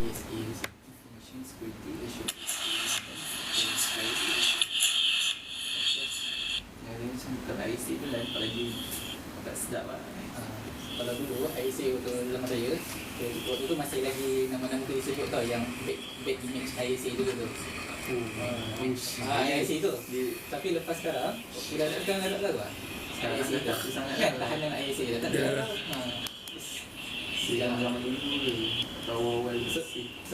ISA Information Security Assurance. Yang macam kalau ISA tu lain lagi tak sedap lah. Kalau dulu ISA waktu lama saya, waktu tu masih lagi nama-nama tu disebut tau, yang bad image ISA tu tu. ISA tu. Tapi lepas sekarang, sudah ada lagu lah. ISA tu kan tahanan ISA dah tak ada. Zaman dulu awal-awal so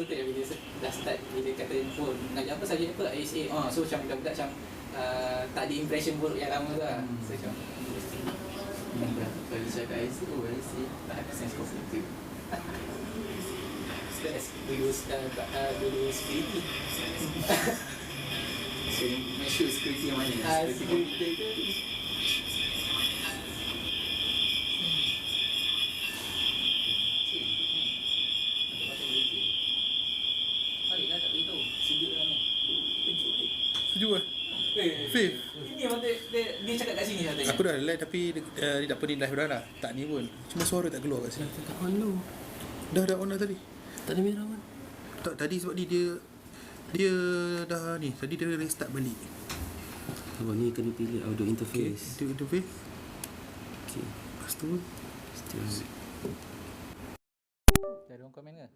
tak bila dah start bila kata pun nak apa saja apa ISA so macam budak-budak macam tak ada impression buruk yang lama tu lah. So macam kalau cakap ISA tak ada sense positif. Dulu security so make sure security yang mana security tu sejuk ke? Fif? Ini memang dia cakap kat sini katanya. Aku dah live tapi dia tak pergi live dah lah. Tak ni pun. Cuma suara tak keluar kat sini. Tak on dulu. Dah on dah tadi. Tak ada merah kan? Tak, tadi sebab dia dah ni. Tadi dia restart balik. Abang ni kena pilih audio Okay. interface. Itu interface. Okay. Lepas tu Still. Ada orang komen ke?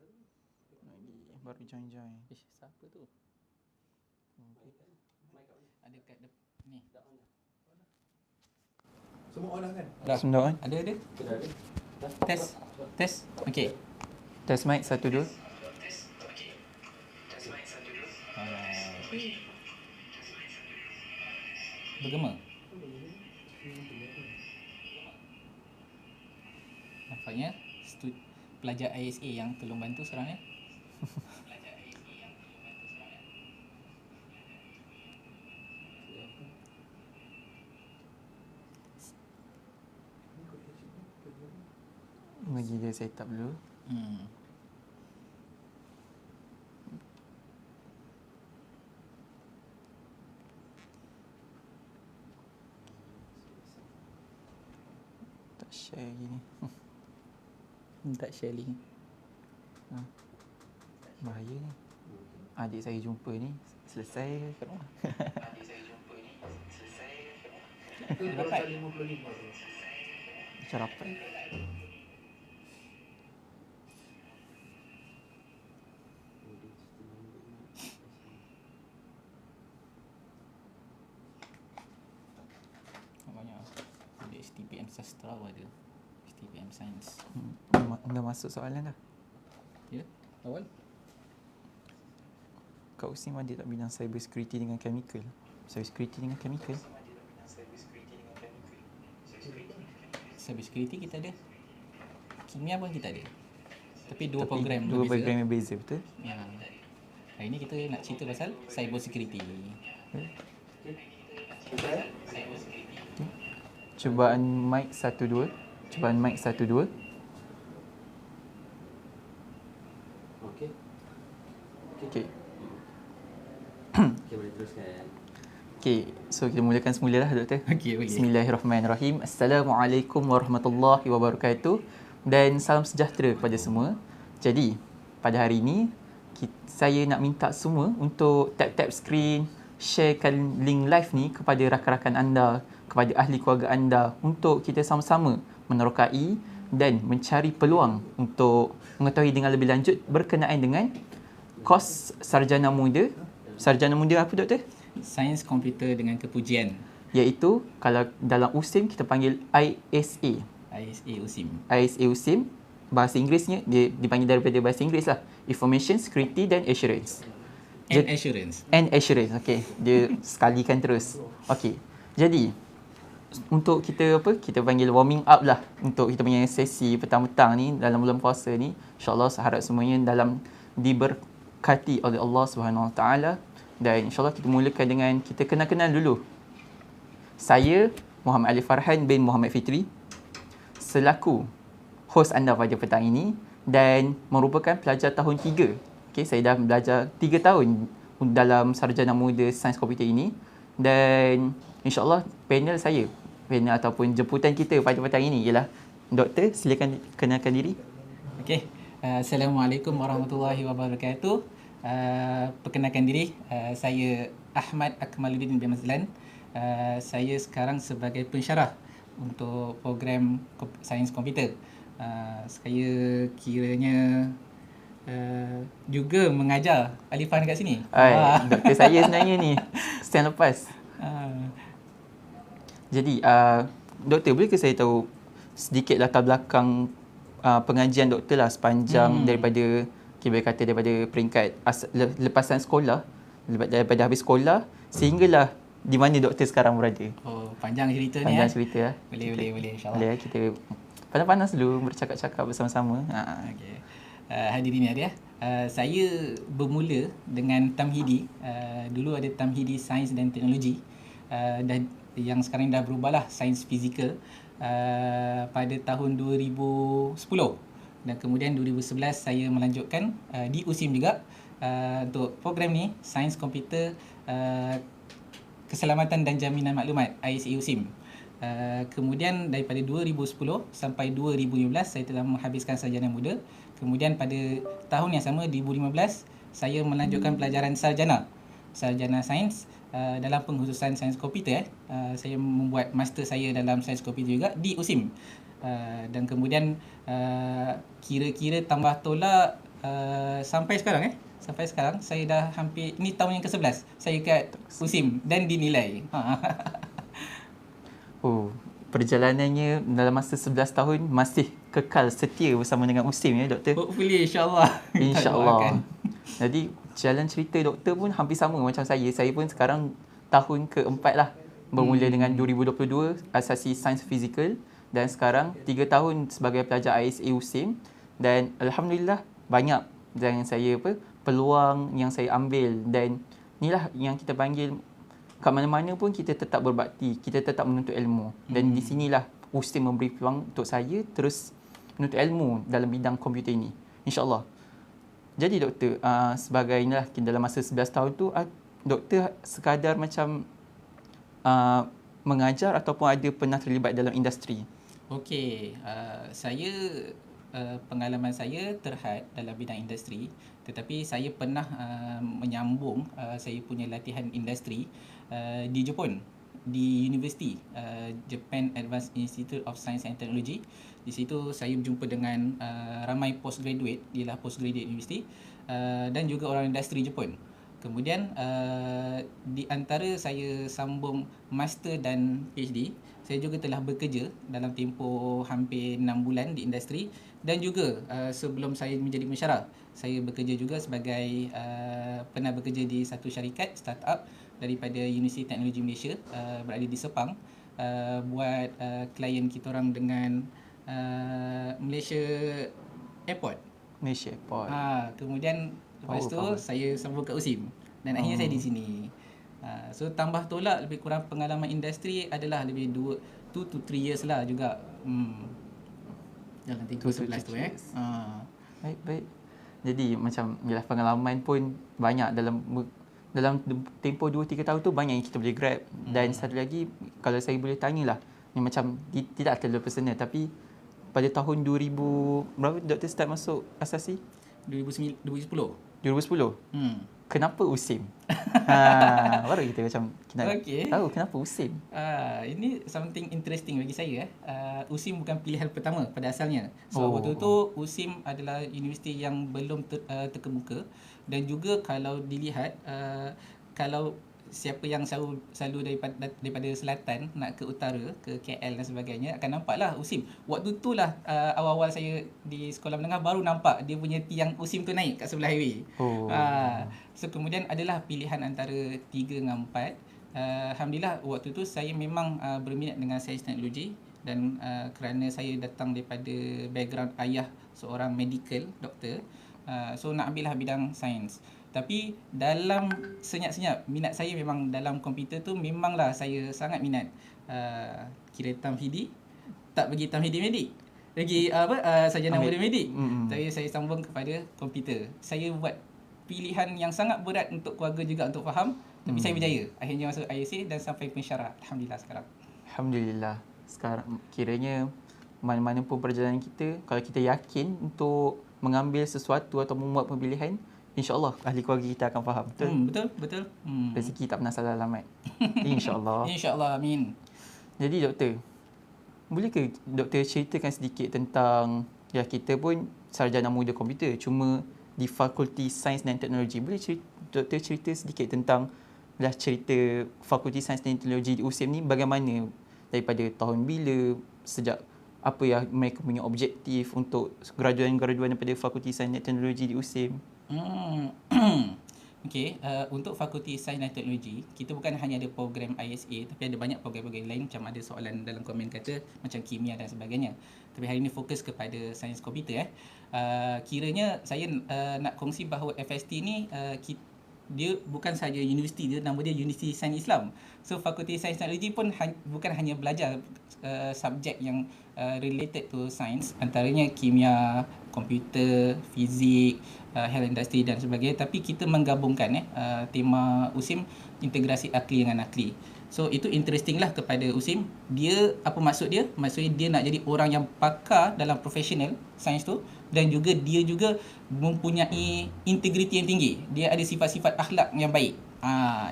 baru join. Siapa tu? Ada kat ni. Semua on dah kan? Dah. Semua on? Ada. Test. Okey. Test mic 1 2. Bergema. Nampaknya pelajar ISA yang tolong bantu sekarang ya. Bagi dia set up dulu. Tak share lagi ni. Tak share link. Bahaya ni. Adik saya jumpa ni selesai kat rumah. Dapat. Macam rapat. Banyak. Ada STPM Sastra ada. STPM Science. Dah masuk soalan dah. Ya? Awal? Kak Usim ada tak bidang cyber security dengan chemical? Cyber security dengan chemical? Cyber security kita ada. Kimia pun kita ada. Tapi dua Tapi program dua berbeza. program yang berbeza, betul? Ya. Hari ni kita nak cerita pasal cyber security. Cubaan mic 1 2. Cubaan mic 1 2. Okay. Okey. Okay, boleh teruskan. Okey, so kita mulakan semula lah doktor. Okey. Bismillahirrahmanirrahim. Assalamualaikum warahmatullahi wabarakatuh dan salam sejahtera kepada semua. Jadi, pada hari ini saya nak minta semua untuk tap skrin, sharekan link live ni kepada rakan-rakan anda, kepada ahli keluarga anda untuk kita sama-sama menerokai dan mencari peluang untuk mengetahui dengan lebih lanjut berkenaan dengan kos sarjana muda. Sarjana muda apa doktor? Sains komputer dengan kepujian. Iaitu kalau dalam USIM kita panggil ISA. ISA USIM. ISA USIM, bahasa Inggerisnya dia dipanggil daripada bahasa Inggeris lah. Information Security dan Assurance. And assurance. And Assurance. Okey, dia sekalikan terus. Okey. Jadi untuk kita kita panggil warming up lah untuk kita punya sesi petang-petang ni dalam bulan puasa ni. InsyaAllah harap semuanya dalam diberkati oleh Allah Subhanahu Wa Taala. Dan insyaAllah kita mulakan dengan kita kenal-kenal dulu. Saya Muhammad Ali Farhan bin Muhammad Fitri selaku host anda pada petang ini dan merupakan pelajar tahun 3. Okey, saya dah belajar 3 tahun dalam sarjana muda sains komputer ini dan insyaAllah panel ataupun jemputan kita pada petang ini ialah Doktor, silakan kenalkan diri. Okey. Assalamualaikum warahmatullahi wabarakatuh. Perkenalkan diri, saya Ahmad Akmaluddin bin Mazlan. Saya sekarang sebagai pensyarah untuk program sains komputer. Saya kiranya juga mengajar Alifan kat sini. Doktor saya sebenarnya ni stand lepas. Jadi doktor, boleh ke saya tahu sedikit latar belakang pengajian doktor lah sepanjang daripada kita boleh kata daripada peringkat lepasan sekolah, daripada habis sekolah sehinggalah di mana doktor sekarang berada. Oh, panjang cerita ni. Panjang cerita lah. Boleh insya-Allah. Boleh kita panas-panas dulu bercakap-cakap bersama-sama. Okey. Hadirin yang ada, saya bermula dengan Tamhidi. Dulu ada Tamhidi Sains dan Teknologi, dan yang sekarang dah berubahlah Sains Fizikal, pada tahun 2010. Dan kemudian 2011 saya melanjutkan di USIM juga, untuk program ni Sains Komputer Keselamatan dan Jaminan Maklumat, ISA USIM. Kemudian daripada 2010 sampai 2015 saya telah menghabiskan sarjana muda. Kemudian pada tahun yang sama 2015 saya melanjutkan pelajaran sarjana sains dalam pengkhususan sains komputer. Saya membuat master saya dalam sains komputer juga di USIM. Dan kemudian kira-kira tambah tolak sampai sekarang saya dah hampir, ini tahun yang ke-11 saya kat USIM dan dinilai. Oh, perjalanannya dalam masa 11 tahun masih kekal setia bersama dengan USIM ya doktor? Hopefully insya-Allah. InsyaAllah. Jadi jalan cerita doktor pun hampir sama macam saya. Saya pun sekarang tahun ke-4 lah. Bermula dengan 2022 asasi sains fizikal dan sekarang 3 tahun sebagai pelajar ISA USIM, dan alhamdulillah banyak yang saya peluang yang saya ambil, dan inilah yang kita panggil kat mana-mana pun kita tetap berbakti, kita tetap menuntut ilmu. Dan di sinilah USIM memberi peluang untuk saya terus menuntut ilmu dalam bidang komputer ini, insya-Allah. Jadi doktor, sebagai inilah dalam masa 11 tahun tu, doktor sekadar macam mengajar ataupun ada pernah terlibat dalam industri? Okey, saya pengalaman saya terhad dalam bidang industri, tetapi saya pernah menyambung saya punya latihan industri di Jepun, di universiti Japan Advanced Institute of Science and Technology. Di situ saya berjumpa dengan ramai postgraduate, ialah postgraduate universiti, dan juga orang industri Jepun. Kemudian di antara saya sambung master dan PhD, saya juga telah bekerja dalam tempoh hampir 6 bulan di industri, dan juga sebelum saya menjadi pensyarah, saya bekerja juga sebagai pernah bekerja di satu syarikat startup daripada Universiti Teknologi Malaysia, berada di Sepang, buat klien kita orang dengan Malaysia Airport. Malaysia Airport. Kemudian lepas tu saya sambung kat USIM dan akhirnya saya di sini. So tambah tolak lebih kurang pengalaman industri adalah lebih 2 to 3 years lah juga. Dalam tempoh 11 tu Baik. Jadi macam yalah, pengalaman pun banyak dalam tempoh 2-3 tahun tu, banyak yang kita boleh grab. Dan satu lagi, kalau saya boleh tanyalah, yang macam tidak terlalu personal, tapi pada tahun 2000 berapa doktor start masuk asasi? 2010. Kenapa USIM? Baru kita macam tahu kenapa USIM. Ini something interesting bagi saya. USIM bukan pilihan pertama pada asalnya. So waktu tu USIM adalah universiti yang belum terkemuka, dan juga kalau dilihat kalau siapa yang selalu daripada selatan nak ke utara, ke KL dan sebagainya, akan nampaklah USIM. Waktu tu lah awal-awal saya di sekolah menengah baru nampak dia punya tiang USIM tu naik kat sebelah highway. So kemudian adalah pilihan antara 3 dengan 4. Alhamdulillah waktu tu saya memang berminat dengan sains teknologi, dan kerana saya datang daripada background ayah seorang medical doktor, so nak ambil lah bidang sains. Tapi dalam senyap-senyap minat saya memang dalam komputer tu, memanglah saya sangat minat. Kira Tamhidi, tak pergi Tamhidi medik, lagi sarjana muda medik, tapi saya sambung kepada komputer. Saya buat pilihan yang sangat berat untuk keluarga juga untuk faham, tapi saya berjaya. Akhirnya masuk ISA dan sampai pensyarah. Alhamdulillah sekarang. Alhamdulillah. Sekarang kiranya mana-mana pun perjalanan kita, kalau kita yakin untuk mengambil sesuatu atau membuat pemilihan, insya-Allah ahli keluarga kita akan faham. Betul? Betul. Rezeki tak pernah salah alamat. Insya-Allah. InsyaAllah, amin. Jadi doktor, boleh ke doktor ceritakan sedikit tentang, ya kita pun sarjana muda komputer, cuma di Fakulti Sains dan Teknologi. Boleh doktor cerita sedikit tentang cerita Fakulti Sains dan Teknologi di USIM ni bagaimana, daripada tahun bila, sejak apa yang mereka punya objektif untuk graduan-graduan daripada Fakulti Sains dan Teknologi di USIM. Okey, untuk Fakulti Sains dan Teknologi, kita bukan hanya ada program ISA, tapi ada banyak program-program lain, macam ada soalan dalam komen kata macam kimia dan sebagainya. Tapi hari ini fokus kepada sains komputer. Kiranya saya nak kongsi bahawa FST ni dia bukan sahaja universiti, dia nama dia Universiti Sains Islam. So Fakulti Sains Teknologi pun bukan hanya belajar subjek yang related to science, antaranya kimia, komputer, fizik, health industry dan sebagainya, tapi kita menggabungkan tema USIM integrasi akli dengan akli. So itu interesting lah kepada USIM. Dia apa maksud dia? Maksudnya dia nak jadi orang yang pakar dalam profesional sains tu, dan juga dia juga mempunyai integriti yang tinggi. Dia ada sifat-sifat akhlak yang baik.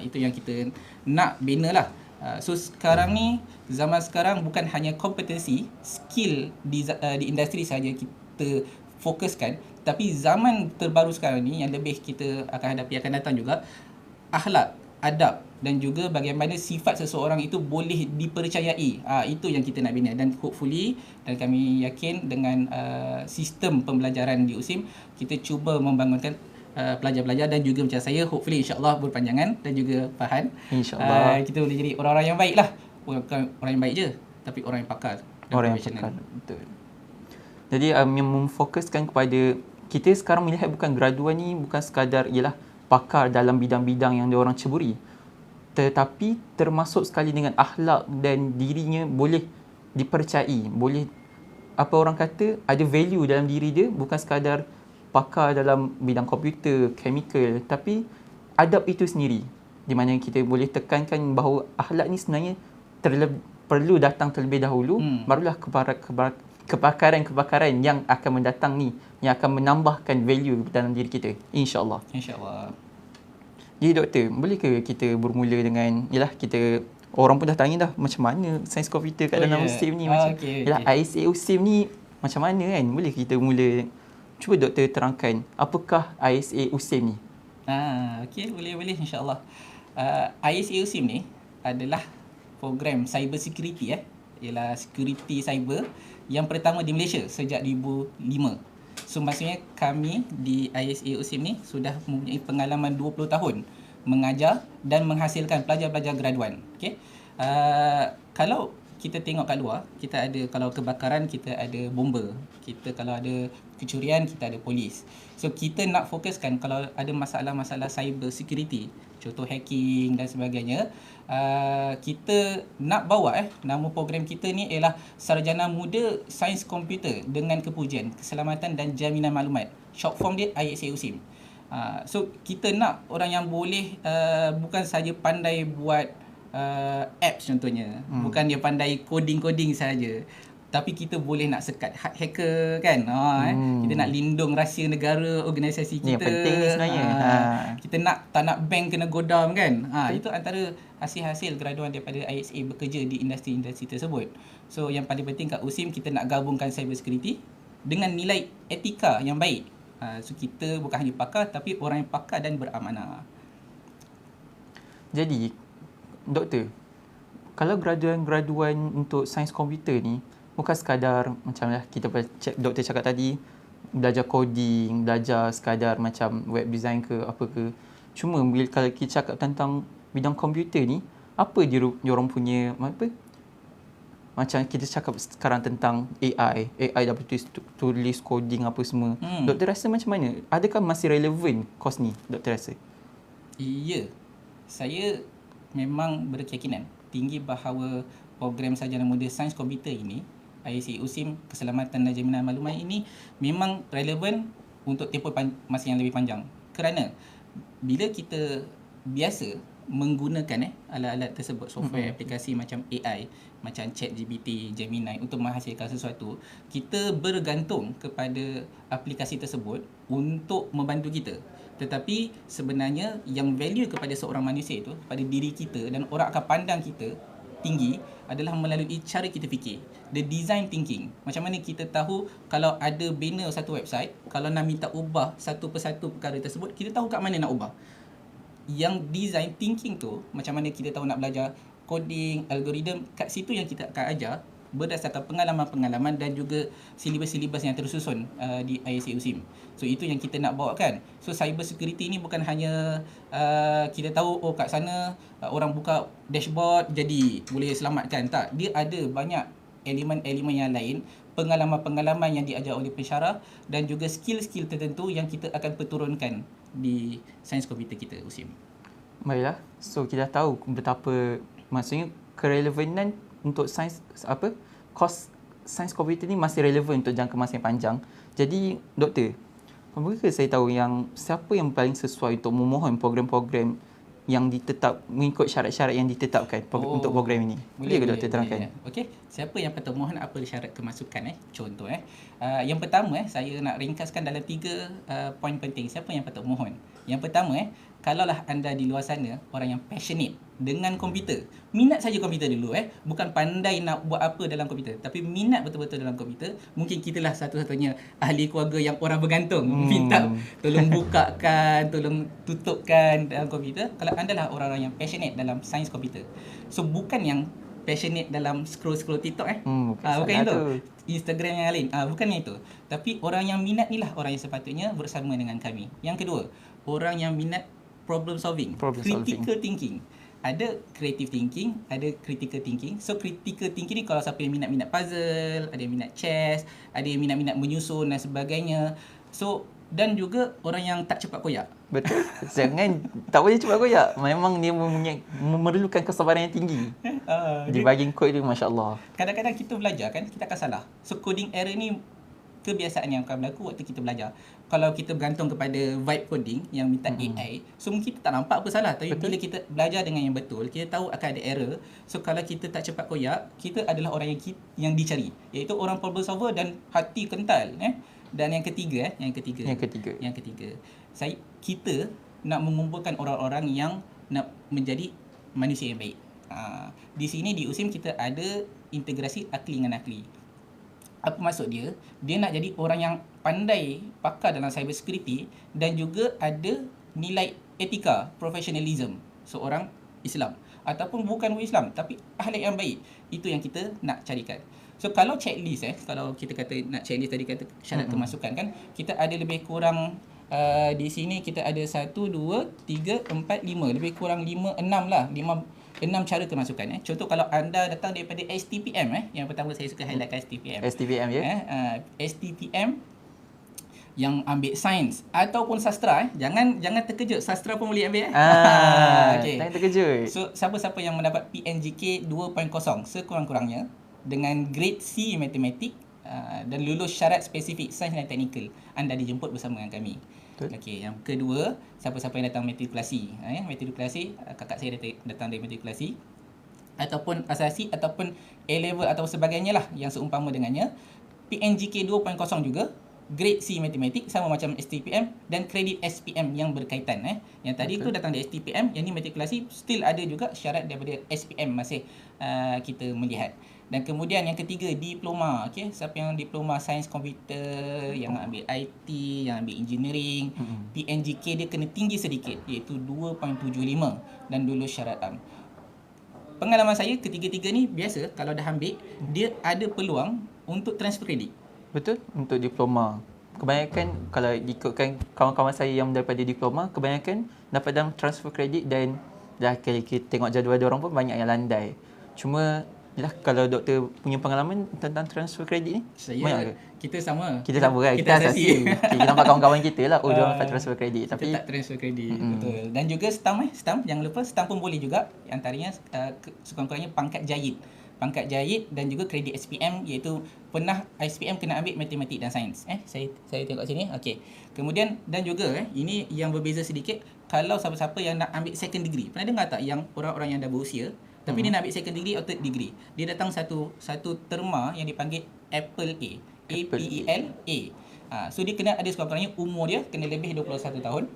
Itu yang kita nak bina lah. So sekarang ni, zaman sekarang bukan hanya kompetensi, skill di industri sahaja kita fokuskan, tapi zaman terbaru sekarang ni yang lebih kita akan hadapi akan datang juga, akhlak, adab dan juga bagaimana sifat seseorang itu boleh dipercayai. Itu yang kita nak bina, dan hopefully, dan kami yakin dengan sistem pembelajaran di USIM, kita cuba membangunkan pelajar-pelajar dan juga macam saya, hopefully insya-Allah berpanjangan dan juga Fahan, insya-Allah kita boleh jadi orang-orang yang baik lah. Bukan orang yang baik je, tapi orang yang pakar, orang yang pakar. Betul. Jadi yang memfokuskan kepada, kita sekarang melihat bukan graduan ni bukan sekadar ialah pakar dalam bidang-bidang yang diorang ceburi, tetapi termasuk sekali dengan akhlak dan dirinya boleh dipercayai, boleh apa orang kata ada value dalam diri dia, bukan sekadar pakar dalam bidang komputer, chemical, tapi adab itu sendiri, di mana kita boleh tekankan bahawa akhlak ni sebenarnya perlu datang terlebih dahulu, barulah kepakaran-kepakaran yang akan mendatang ni, yang akan menambahkan value dalam diri kita, insya-Allah. Insya-Allah. Jadi doktor, boleh ke kita bermula dengan, kita orang pun dah tanya dah macam mana sains komputer kat dalam USIM ni, macam ISA USIM ni macam mana kan? Boleh kita mula, cuba doktor terangkan apakah ISA USIM ni? Okey, boleh insya-Allah. ISA USIM ni adalah program cyber security, ialah security cyber yang pertama di Malaysia sejak 2005. So maksudnya kami di ISA USIM ni sudah mempunyai pengalaman 20 tahun mengajar dan menghasilkan pelajar-pelajar graduan. Okey. Kalau kita tengok kat luar, kita ada, kalau kebakaran kita ada bomba, kita kalau ada kecurian kita ada polis. So kita nak fokuskan kalau ada masalah-masalah cyber security, contoh hacking dan sebagainya, kita nak bawa nama program kita ni ialah Sarjana Muda Sains Komputer dengan Kepujian, Keselamatan dan Jaminan Maklumat. Short form dia ISA USIM. So kita nak orang yang boleh bukan saja pandai buat apps contohnya, bukan dia pandai coding saja, tapi kita boleh nak sekat hacker kan. Kita nak lindung rahsia negara organisasi kita. Yang penting ni sebenarnya. Kita tak nak bank kena godam kan. Itu antara hasil-hasil graduan daripada ISA bekerja di industri-industri tersebut. So yang paling penting kat USIM, kita nak gabungkan cyber security dengan nilai etika yang baik. So kita bukan hanya pakar, tapi orang yang pakar dan beramanah. Jadi doktor, kalau graduan-graduan untuk sains komputer ni bukan sekadar macam kita doktor cakap tadi, belajar coding, belajar sekadar macam web design ke apa ke. Cuma bila kalau kita cakap tentang bidang komputer ni, apa dia orang punya apa? Macam kita cakap sekarang tentang AI dah tulis coding apa semua. Doktor rasa macam mana? Adakah masih relevan course ni, doktor rasa? Ya. Saya memang berkeyakinan tinggi bahawa program Sarjana Muda Sains Komputer ini, ISA USIM Keselamatan dan Jaminan Maklumat ini memang relevan untuk tempoh masa yang lebih panjang. Kerana bila kita biasa menggunakan alat-alat tersebut, software, aplikasi macam AI, macam ChatGPT, Gemini untuk menghasilkan sesuatu, kita bergantung kepada aplikasi tersebut untuk membantu kita. Tetapi sebenarnya yang value kepada seorang manusia itu, pada diri kita, dan orang akan pandang kita tinggi adalah melalui cara kita fikir. The design thinking. Macam mana kita tahu kalau ada banner satu website, kalau nak minta ubah satu persatu perkara tersebut, kita tahu kat mana nak ubah. Yang design thinking tu, macam mana kita tahu nak belajar coding, algoritma, kat situ yang kita akan ajar berdasarkan pengalaman-pengalaman dan juga silibus-silibus yang tersusun di ISA USIM. So itu yang kita nak bawakan. So cyber security ni bukan hanya kita tahu kat sana orang buka dashboard jadi boleh selamatkan. Tak, dia ada banyak elemen-elemen yang lain, pengalaman-pengalaman yang diajar oleh pensyarah dan juga skill-skill tertentu yang kita akan perturunkan di sains komputer kita USIM. Baiklah. So kita dah tahu betapa maksudnya kerelevanan untuk sains kos sains komputer ni masih relevan untuk jangka masa yang panjang. Jadi doktor, bolehkah saya tahu yang siapa yang paling sesuai untuk memohon program-program yang mengikut syarat-syarat yang ditetapkan untuk program ini? Boleh ke doktor terangkan? Okey, siapa yang patut mohon, apa syarat kemasukan Contoh yang pertama saya nak ringkaskan dalam 3 poin penting siapa yang patut mohon. Yang pertama kalaulah anda di luar sana orang yang passionate dengan komputer, minat saja komputer dulu bukan pandai nak buat apa dalam komputer, tapi minat betul-betul dalam komputer. Mungkin kitalah satu-satunya ahli keluarga yang orang bergantung minta tolong bukakan, tolong tutupkan dalam komputer. Kalau anda lah orang-orang yang passionate dalam sains komputer, so bukan yang passionate dalam scroll TikTok bukan itu, Instagram yang lain, bukan yang itu. Tapi orang yang minat ni lah orang yang sepatutnya bersama dengan kami. Yang kedua, orang yang minat problem solving. Critical thinking. Ada creative thinking, ada critical thinking. So critical thinking ni kalau siapa yang minat puzzle, ada yang minat chess, ada yang minat menyusun dan sebagainya. So dan juga orang yang tak cepat koyak. Betul. Jangan tak boleh cepat koyak. Memang dia memerlukan kesabaran yang tinggi. Di bahagian kod tu masya-Allah. Kadang-kadang kita belajar kan, kita akan salah. So coding error ni kebiasaan yang akan berlaku waktu kita belajar. Kalau kita bergantung kepada vibe coding yang minta AI, so mungkin kita tak nampak apa salah. Tapi bila kita belajar dengan yang betul, kita tahu akan ada error. So kalau kita tak cepat koyak, kita adalah orang yang dicari, iaitu orang problem solver dan hati kental. Dan yang ketiga, kita nak mengumpulkan orang-orang yang nak menjadi manusia yang baik. Di sini di USIM kita ada integrasi akli dengan akli. Apa maksud dia? Dia nak jadi orang yang pandai, pakar dalam cyber security dan juga ada nilai etika, professionalism seorang Islam ataupun bukan Islam tapi ahli yang baik. Itu yang kita nak carikan. So kalau checklist kalau kita kata nak checklist tadi kata syarat kemasukan kan, kita ada lebih kurang di sini kita ada 1 2 3 4 5, lebih kurang 5 6 lah, 6 cara kemasukan. Contoh kalau anda datang daripada STPM yang pertama saya suka highlightkan STPM. STPM STPM yang ambil sains ataupun sastra jangan terkejut, sastra pun boleh ambil okay. Jangan terkejut. So siapa-siapa yang mendapat PNGK 2.0 sekurang-kurangnya dengan grade C matematik dan lulus syarat spesifik sains dan teknikal, anda dijemput bersama dengan kami. Okey, yang kedua, siapa-siapa yang datang matrikulasi, matrikulasi, kakak saya datang dari matrikulasi ataupun asasi ataupun A-level atau sebagainya lah yang seumpama dengannya, PNGK 2.0 juga, grade C matematik sama macam STPM dan kredit SPM yang berkaitan. Yang tadi tu datang dari STPM, yang ni matrikulasi, still ada juga syarat daripada SPM masih kita melihat. Dan kemudian yang ketiga, diploma. Siapa yang diploma sains komputer, yang ambil IT, yang ambil engineering, PNGK dia kena tinggi sedikit, iaitu 2.75 dan lulus syarat AM. Pengalaman saya ketiga-tiga ni biasa kalau dah ambil, dia ada peluang untuk transfer kredit. Betul, untuk diploma. Kebanyakan kalau diikutkan kawan-kawan saya yang daripada diploma, kebanyakan dapat dalam transfer kredit dan dah kita tengok jadual dia orang pun banyak yang landai. Cuma kalau doktor punya pengalaman tentang transfer kredit ni, kita sama kan? Kita asasi. Kita nampak kawan-kawan kita lah, dia orang dapat transfer kredit. Tapi tak transfer kredit, betul. Dan juga stamp, jangan lupa stamp pun boleh juga. Antaranya sekurang-kurangnya pangkat jahit. pangkat jahit dan juga kredit SPM, iaitu pernah SPM kena ambil matematik dan sains. Saya tengok sini. Okey. Kemudian dan juga ini yang berbeza sedikit, kalau siapa-siapa yang nak ambil second degree. Pernah dengar tak yang orang-orang yang dah berusia tapi dia nak ambil second degree atau third degree, dia datang satu terma yang dipanggil Apple A. APEL A. So dia kena ada sekurang-kurangnya umur dia kena lebih 21 tahun.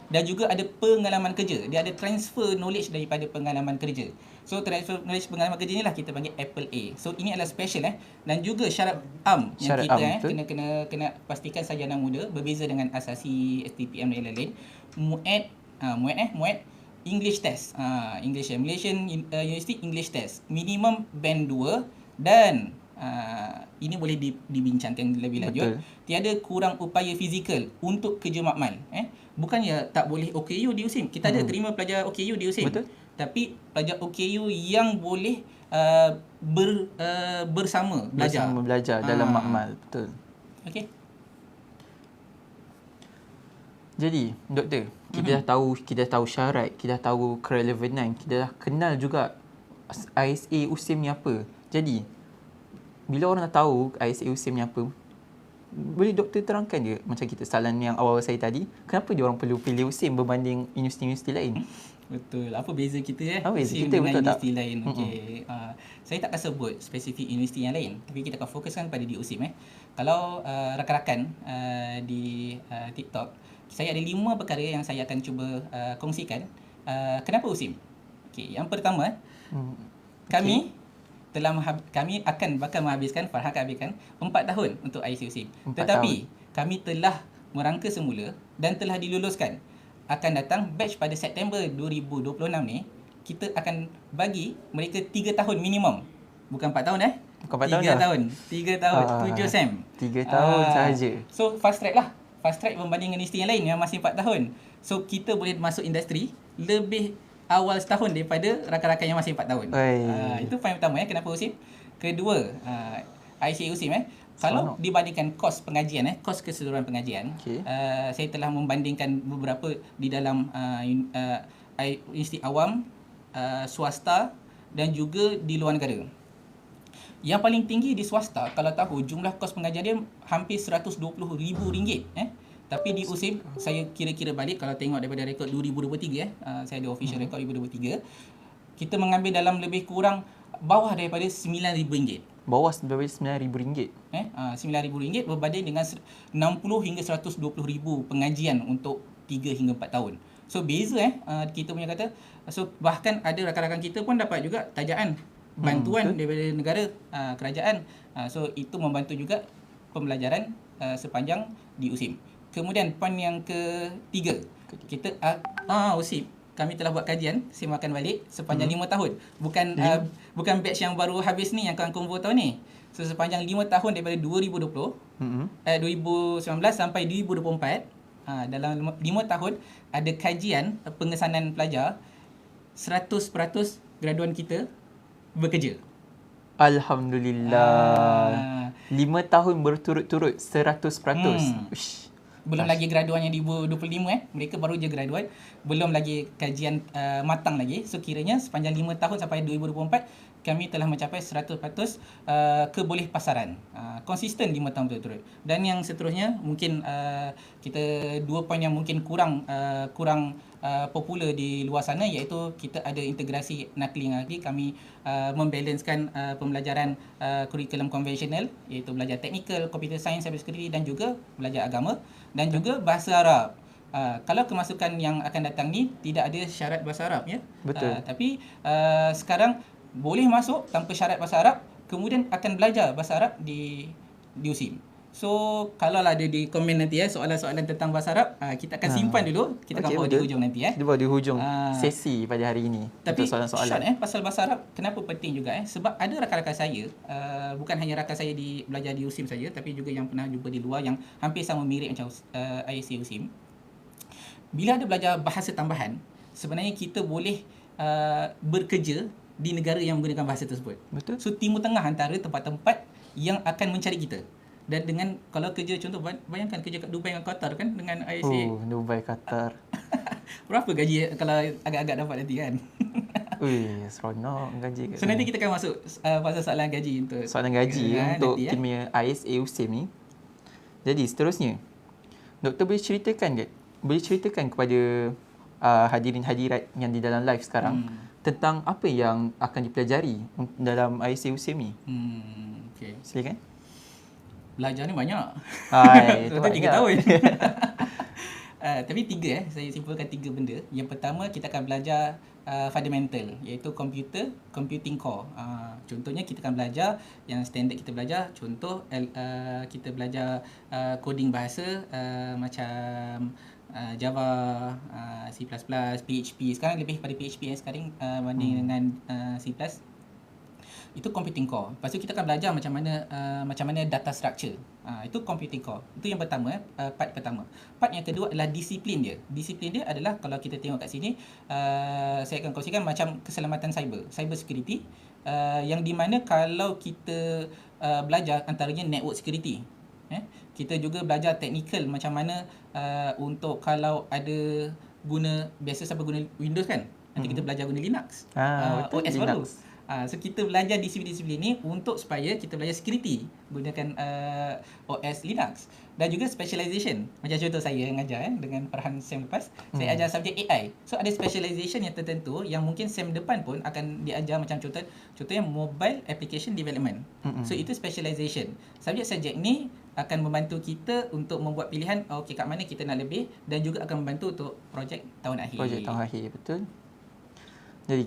Dan juga ada pengalaman kerja. Dia ada transfer knowledge daripada pengalaman kerja. So transfer knowledge pengalaman kerja ni lah kita panggil Apple A. So ini adalah special Dan juga syarat yang Syarat kita kena pastikan sarjana muda, berbeza dengan asasi, STPM dan lain-lain. MUAT English test. English Malaysian University English test. Minimum band 2 dan ini boleh dibincangkan lebih lanjut. Betul. Tiada kurang upaya fizikal untuk kerja makmal. Bukannya tak boleh OKU di USIM. Kita ada terima pelajar OKU di USIM. Betul. Tapi pelajar OKU yang boleh bersama belajar. Bersama belajar dalam makmal. Betul. Okey. Jadi, doktor, kita dah tahu syarat, kita dah tahu kerelevanan, kita dah kenal juga ISA USIM ni apa. Jadi, bila orang dah tahu ISA USIM ni apa, boleh doktor terangkan je macam kita soalan yang awal saya tadi, kenapa dia orang perlu pilih USIM berbanding universiti-universiti lain? Betul. Apa beza kita Apa beza USIM kita, dengan betul tak? universiti lain? Okey. Saya tak akan sebut spesifik universiti yang lain, tapi kita akan fokuskan pada di USIM. Kalau rakan-rakan di TikTok, saya ada 5 perkara yang saya akan cuba kongsikan. Kenapa USIM? Okey, yang pertama, kami bakal menghabiskan 4 tahun untuk ISA USIM. 4 Tetapi kami telah merangka semula dan telah diluluskan. Akan datang batch pada September 2026 ni, kita akan bagi mereka 3 tahun minimum. Bukan 4 tahun Bukan 4 tahun 3 tahun. 3 tahun, 7 sem. 3 tahun sahaja. So fast track lah. Fast track berbanding dengan universiti yang lain yang masih 4 tahun. So kita boleh masuk industri lebih awal setahun daripada rakan-rakan yang masih 4 tahun. Itu poin pertama kenapa USIM. Kedua, ICA USIM kalau dibandingkan kos pengajian kos keseluruhan pengajian, saya telah membandingkan beberapa di dalam universiti awam, swasta dan juga di luar negara. Yang paling tinggi di swasta, kalau tahu jumlah kos pengajian dia hampir RM120,000. Tapi di USIM, saya kira-kira balik kalau tengok daripada rekod 2023, saya ada official rekod 2023, kita mengambil dalam lebih kurang bawah daripada RM9,000. Bawah daripada RM9,000. RM9,000 berbanding dengan 60 hingga 120,000 pengajian untuk 3 hingga 4 tahun. So beza kita punya kata. So bahkan ada rakan-rakan kita pun dapat juga tajaan bantuan daripada negara, kerajaan. So itu membantu juga pembelajaran sepanjang di USIM. Kemudian poin yang ketiga, kita USIM kami telah buat kajian semakan balik sepanjang 5 tahun. Bukan batch yang baru habis ni yang Konvo tahun ni. So sepanjang 5 tahun daripada 2019 sampai 2024, dalam 5 tahun ada kajian pengesanan pelajar, 100% graduan kita bekerja. Alhamdulillah. 5 tahun berturut-turut 100%. Belum lagi graduan yang di 2025 mereka baru je graduate, belum lagi kajian matang lagi. So kiranya sepanjang 5 tahun sampai 2024 kami telah mencapai 100% keboleh pasaran. Konsisten 5 tahun berturut-turut. Dan yang seterusnya mungkin kita 2 poin yang mungkin kurang popular di luar sana, iaitu kita ada integrasi nakli. Kami membalancekan pembelajaran kurikulum konvensional, iaitu belajar teknikal, computer science, cyber security dan juga belajar agama dan juga bahasa Arab. Kalau kemasukan yang akan datang ni tidak ada syarat bahasa Arab Betul. tapi sekarang boleh masuk tanpa syarat bahasa Arab, kemudian akan belajar bahasa Arab di USIM. So kalau ada di komen nanti soalan-soalan tentang bahasa Arab, kita akan simpan dulu, kita akan bawa di hujung nanti Kita bawa di hujung sesi pada hari ini. Tapi soalan-soalan pasal bahasa Arab kenapa penting juga sebab ada rakan-rakan saya, bukan hanya rakan saya belajar di USIM saja, tapi juga yang pernah jumpa di luar yang hampir sama mirip macam ISA USIM. Bila ada belajar bahasa tambahan, sebenarnya kita boleh bekerja di negara yang menggunakan bahasa tersebut. Betul. So Timur Tengah antara tempat-tempat yang akan mencari kita. Dan dengan kalau kerja, contoh bayangkan kerja kat Dubai dengan Qatar kan dengan ISA. Dubai, Qatar. Berapa gaji kalau agak-agak dapat nanti kan? Ui, seronok gaji kat So nanti sini. kita akan masuk pasal soalan gaji untuk Soalan gaji untuk nanti, kita punya ISA USIM ni. Jadi seterusnya, doktor boleh ceritakan kepada hadirin hadirat yang di dalam live sekarang tentang apa yang akan dipelajari dalam ISA USIM ni. Okay. Silakan. Belajar ni banyak. Hai, Betul 3 tahun. Tapi 3 saya simpulkan 3 benda. Yang pertama kita akan belajar fundamental, iaitu computing core. Contohnya kita akan belajar yang standard kita belajar, contoh kita belajar coding bahasa macam Java, C++, PHP. Sekarang lebih pada PHP sekarang banding dengan C+. Itu computing core. Lepas tu kita akan belajar macam mana data structure. Itu computing core. Itu yang pertama, part pertama. Part yang kedua adalah disiplin dia. Disiplin dia adalah kalau kita tengok kat sini, saya akan kongsikan macam keselamatan cyber security, yang di mana kalau kita belajar antaranya network security. Kita juga belajar technical macam mana untuk kalau ada biasa siapa guna Windows kan. Nanti kita belajar guna Linux. Betul, OS Linux. baru. So kita belajar disiplin-disiplin ni untuk supaya kita belajar security gunakan OS Linux. Dan juga specialization. Macam contoh saya mengajar dengan Farhan SEM lepas, saya ajar subjek AI. So ada specialization yang tertentu yang mungkin SEM depan pun akan diajar macam contohnya mobile application development. So itu specialization. Subjek-subjek ni akan membantu kita untuk membuat pilihan okey kat mana kita nak lebih, dan juga akan membantu untuk projek tahun akhir. Projek tahun akhir, betul. Jadi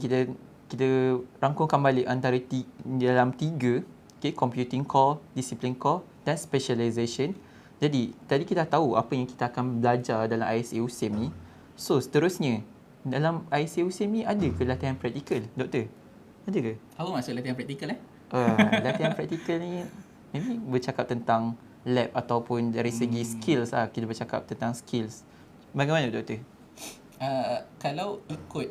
kita rangkumkan balik antara dalam 3, okay, computing core, discipline core dan specialization. Jadi tadi kita tahu apa yang kita akan belajar dalam ISA USIM ni. So seterusnya, dalam ISA USIM ni ada ke latihan praktikal, doktor? Ada ke? Apa maksud latihan praktikal Latihan praktikal ni maybe bercakap tentang lab ataupun dari segi skills lah. Kita bercakap tentang skills. Bagaimana doktor? Kalau ikut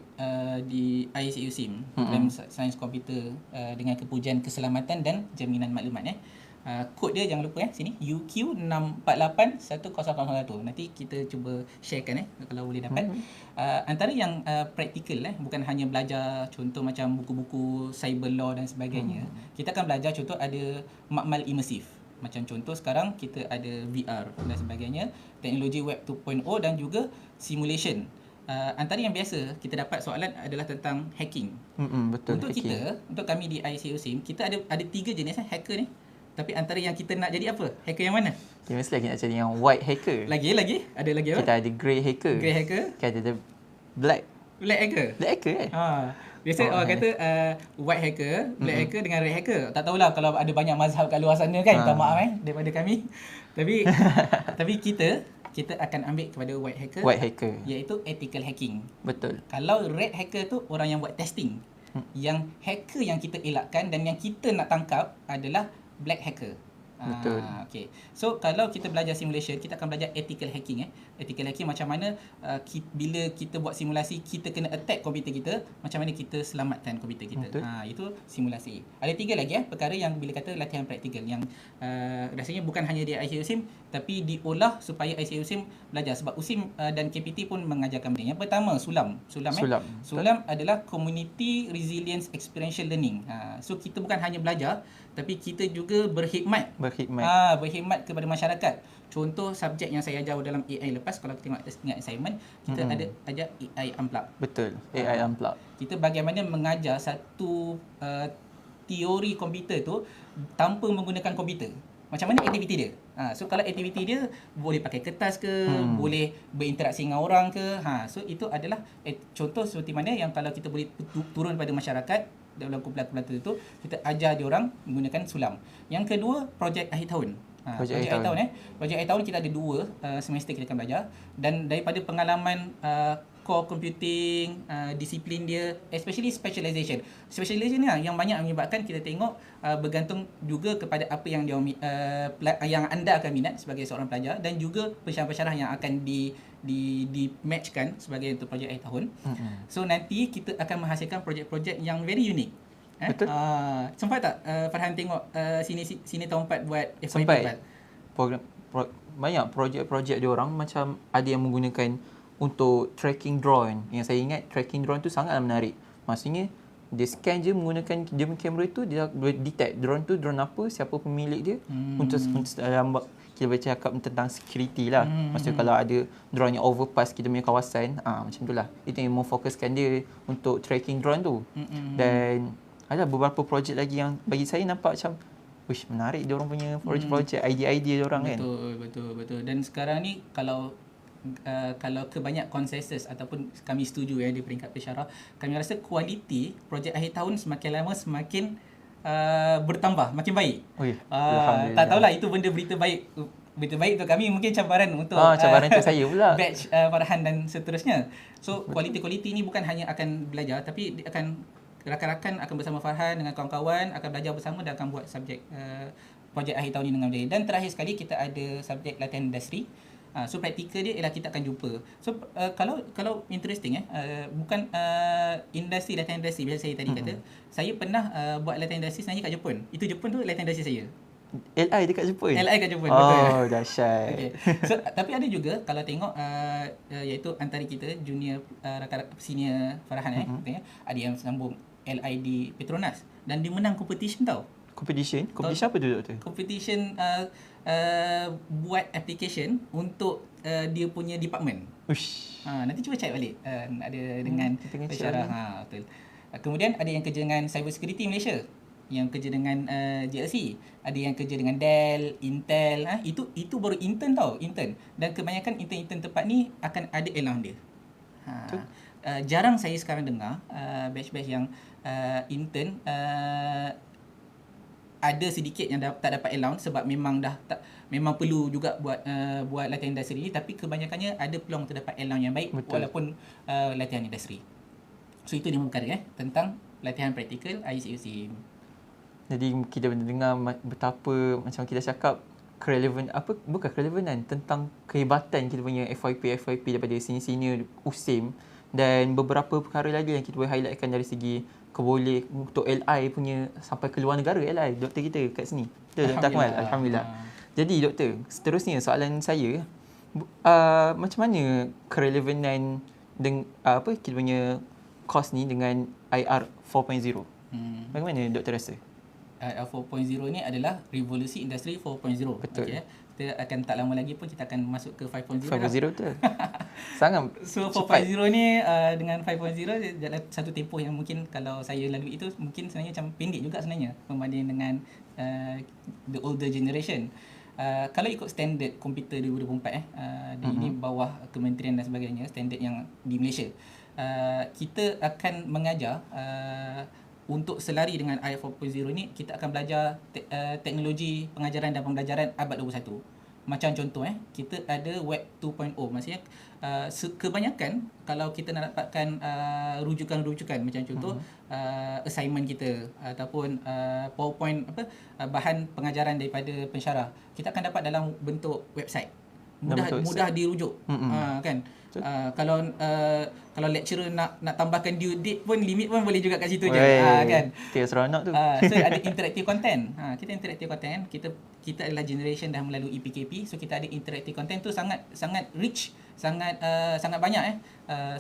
di ISA USIM, program sains komputer dengan kepujian keselamatan dan jaminan maklumat, kod dia jangan lupa sini UQ6481001. Nanti kita cuba sharekan kalau boleh dapat. Antara yang praktikal bukan hanya belajar contoh macam buku-buku cyber law dan sebagainya. Kita akan belajar contoh ada makmal imersif. Macam contoh sekarang kita ada VR dan sebagainya, teknologi web 2.0 dan juga simulation. Antara yang biasa kita dapat soalan adalah tentang hacking. Betul. Untuk hacking. untuk kami di ISA USIM, kita ada 3 jenis hacker ni. Tapi antara yang kita nak jadi apa? Hacker yang mana? Kita mesti lagi nak cari yang white hacker. Lagi ada lagi apa? Kita ada grey hacker. Grey hacker, Kita ada black hacker. Black hacker Biasa orang kata white hacker, black hacker dengan red hacker. Tak tahulah kalau ada banyak mazhab kat luar sana kan. Minta maaf daripada kami. Tapi kita akan ambil kepada white hacker. Iaitu ethical hacking. Betul. Kalau red hacker tu orang yang buat testing. Yang hacker yang kita elakkan dan yang kita nak tangkap adalah black hacker. Betul. Okay. So kalau kita belajar simulation, kita akan belajar ethical hacking. Ethical hacking macam mana bila kita buat simulasi, kita kena attack komputer kita, macam mana kita selamatkan komputer kita. Itu simulasi. Ada 3 lagi perkara yang bila kata latihan praktikal yang rasanya bukan hanya di ISA USIM tapi diolah supaya ISA USIM belajar, sebab USIM dan KPT pun mengajarkan benda. Yang pertama Sulam adalah community resilience experiential learning. So kita bukan hanya belajar tapi kita juga berkhidmat kepada masyarakat. Contoh subjek yang saya ajar dalam AI lepas, kalau kita tengok assignment, kita ada ajar AI Unplugged. Betul. AI Unplugged. Kita bagaimana mengajar satu teori komputer tu tanpa menggunakan komputer. Macam mana aktiviti dia? So kalau aktiviti dia boleh pakai kertas ke, boleh berinteraksi dengan orang ke. So itu adalah contoh seperti mana yang kalau kita boleh turun pada masyarakat dalam kumpulan-kumpulan tertentu, kita ajar dia orang menggunakan Sulam. Yang kedua, projek akhir tahun. Projek akhir tahun kita ada 2 semester kita akan belajar, dan daripada pengalaman core computing, disiplin dia, especially specialization ni yang banyak menyebabkan kita tengok bergantung juga kepada apa yang yang anda akan minat sebagai seorang pelajar, dan juga pensyarah-pensyarah yang akan di matchkan sebagai untuk projek akhir tahun. So nanti kita akan menghasilkan projek-projek yang very unique. Betul. Sempat tak Farhan tengok sini tahun 4 buat FYP? Sempat. Banyak projek-projek dia orang macam ada yang menggunakan untuk tracking drone. Yang saya ingat tracking drone tu sangatlah menarik. Maksudnya dia scan je menggunakan dia punya kamera tu, dia boleh detect drone tu drone apa, siapa pemilik dia. Untuk dalam kita bercakap tentang security lah. Maksudnya kalau ada drone yang overpass kita punya kawasan, macam tu lah. Itu yang memfokuskan dia untuk tracking drone tu. Dan ada beberapa projek lagi yang bagi saya nampak macam wish, menarik dia orang punya projek-projek, idea-idea dia orang kan. Betul. Dan sekarang ni kalau kebanyak konsensus ataupun kami setuju di peringkat pensyarah, kami rasa kualiti projek akhir tahun semakin lama semakin bertambah, makin baik. Tak tahulah itu berita baik untuk kami, mungkin cabaran untuk cabaran untuk saya pula. Batch Farhan dan seterusnya. So kualiti ni bukan hanya akan belajar, tapi dia akan rakan-rakan akan bersama Farhan dengan kawan-kawan akan belajar bersama dan akan buat subjek projek akhir tahun ini dengan berjaya. Dan terakhir sekali kita ada subjek latihan industri. So praktikal dia ialah kita akan jumpa. So kalau interesting bukan industri, latihan industri biasa saya tadi kata, saya pernah buat latihan industri sebenarnya kat Jepun. Itu Jepun tu latihan industri saya. LI dekat Jepun. LI kat Jepun, betul. Oh, dahsyat. Okay. So tapi ada juga kalau tengok iaitu antara kita junior rakan senior Farhan ada yang sambung LI di Petronas dan dia menang competition tau. Competition apa tu doktor? Competition buat application untuk dia punya department. Uish. Nanti cuba check balik. Ada dengan pensyarah. Betul. Kemudian ada yang kerja dengan Cyber Security Malaysia, yang kerja dengan JLC, ada yang kerja dengan Dell, Intel. Itu baru intern tau, intern. Dan kebanyakan intern-intern tempat ni akan ada allowance dia. Jarang saya sekarang dengar batch-batch yang intern ada sedikit yang tak dapat allowance sebab memang memang perlu juga buat latihan industri ni, tapi kebanyakannya ada peluang untuk dapat allowance yang baik. Betul. Walaupun latihan industri. So itu 5 perkara tentang latihan praktikal ICUSIM. Jadi kita dengar betapa macam kita cakap bukan relevan tentang kehebatan kita punya FYP daripada senior USIM, dan beberapa perkara lagi yang kita boleh highlightkan dari segi untuk LI punya sampai ke luar negara. LI doktor kita kat sini. Betul Dr. Akmal? Alhamdulillah. Jadi doktor, seterusnya soalan saya, macam mana kerelevanan dengan kita punya course ni dengan IR 4.0? Bagaimana doktor rasa? IR 4.0 ni adalah revolusi industri 4.0. Betul. Okay. Kita akan tak lama lagi pun kita akan masuk ke 5.0. 5.0 betul. Sangat. So 4.0 ni dengan 5.0 adalah satu tempoh yang mungkin kalau saya lalui itu mungkin sebenarnya macam pendek juga sebenarnya berbanding dengan the older generation. Kalau ikut standard komputer 2024 dan ini bawah kementerian dan sebagainya, standard yang di Malaysia, kita akan mengajar untuk selari dengan IR 4.0 ni, kita akan belajar teknologi pengajaran dan pembelajaran abad 21. Macam contoh kita ada web 2.0. Maksudnya kebanyakan kalau kita nak dapatkan rujukan-rujukan macam contoh assignment kita ataupun PowerPoint bahan pengajaran daripada pensyarah, kita akan dapat dalam bentuk website. Mudah dirujuk. Kan? Kalau lecturer nak tambahkan due date pun, limit pun boleh juga kat situ je. Kan? Dia seronok tu. So ada interactive content. Kita interactive content, kita adalah generation dah melalui PKP. So kita ada interactive content tu sangat rich, sangat banyak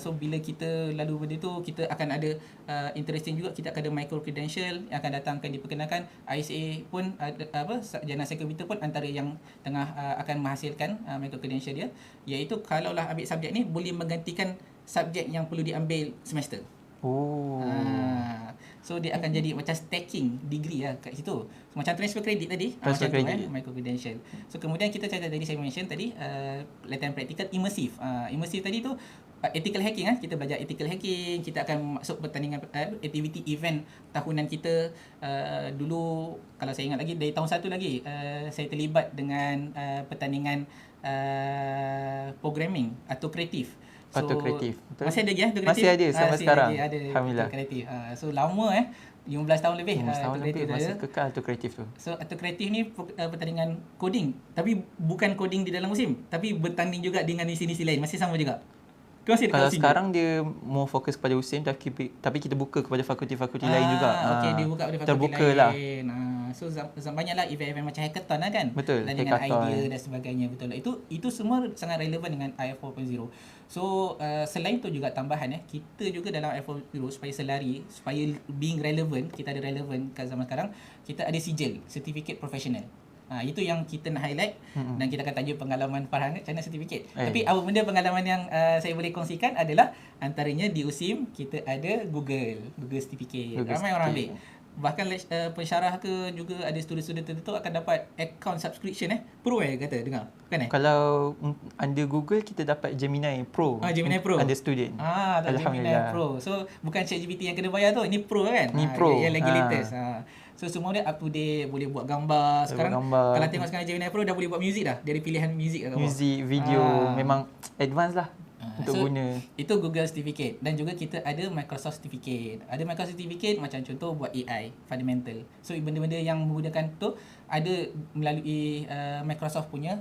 so bila kita lalu benda tu, kita akan ada interesting juga, kita akan ada micro credential yang akan datang, akan diperkenalkan. ISA pun sarjana sains komputer pun antara yang tengah akan menghasilkan micro credential dia, iaitu kalaulah ambil subjek ni boleh menggantikan subjek yang perlu diambil semester. So dia akan jadi macam stacking degree kat situ. So, macam transfer credit tadi, transfer macam credit. tu micro credential. So kemudian kita tadi saya mention tadi latihan praktikal immersive. Immersive tadi tu ethical hacking. Kita belajar ethical hacking, kita akan masuk pertandingan activity event tahunan kita. Dulu kalau saya ingat lagi dari tahun 1 lagi saya terlibat dengan pertandingan programming atau kreatif. So, kreatif. Betul? Masih ada lagi Masih ada sampai sekarang. Ada Alhamdulillah. Kreatif. So lama 15 tahun lebih. 15 tahun lebih masih kekal tu kreatif tu. So atau kreatif ni pertandingan coding, tapi bukan coding di dalam musim, tapi bertanding juga dengan isi-isi lain, masih sama juga. Kalau sekarang dia more fokus kepada USIM, tapi kita buka kepada fakulti-fakulti lain juga. Okey, dia buka kepada fakulti terbuka lain. lah. So banyaklah event-event macam hackathon lah kan. Betul, Dan dengan hackathon. idea dan sebagainya, betul lah. Itu semua sangat relevan dengan IF 4.0. So selain tu juga tambahan kita juga dalam IF 4.0 supaya selari, supaya being relevant, kita ada relevant kat zaman sekarang, kita ada sijil, certificate professional. Itu yang kita nak highlight dan kita akan tajuk pengalaman Farhan macam mana sertifikat. Tapi apa benda pengalaman yang saya boleh kongsikan adalah antaranya di USIM kita ada Google Certificate. Ramai orang ambil. Bahkan pensyarah ke juga ada student-student tertentu akan dapat account subscription Pro kata dengar. Kan Kalau under Google kita dapat Gemini Pro. Gemini Pro. Under student. Gemini Pro. So bukan ChatGPT yang kena bayar tu, ini Pro kan. Ni Pro. Yang lagi latest. So semua dia up to date, boleh buat gambar. Sekarang kalau tengok sekarang Gemini Pro dah boleh buat muzik dah. Dari pilihan muzik kat bawah. Muzik, video, memang advance lah untuk guna. Itu Google Certificate. Dan juga kita ada Microsoft Certificate. Ada Microsoft Certificate macam contoh buat AI, fundamental. So benda-benda yang menggunakan tu ada melalui Microsoft punya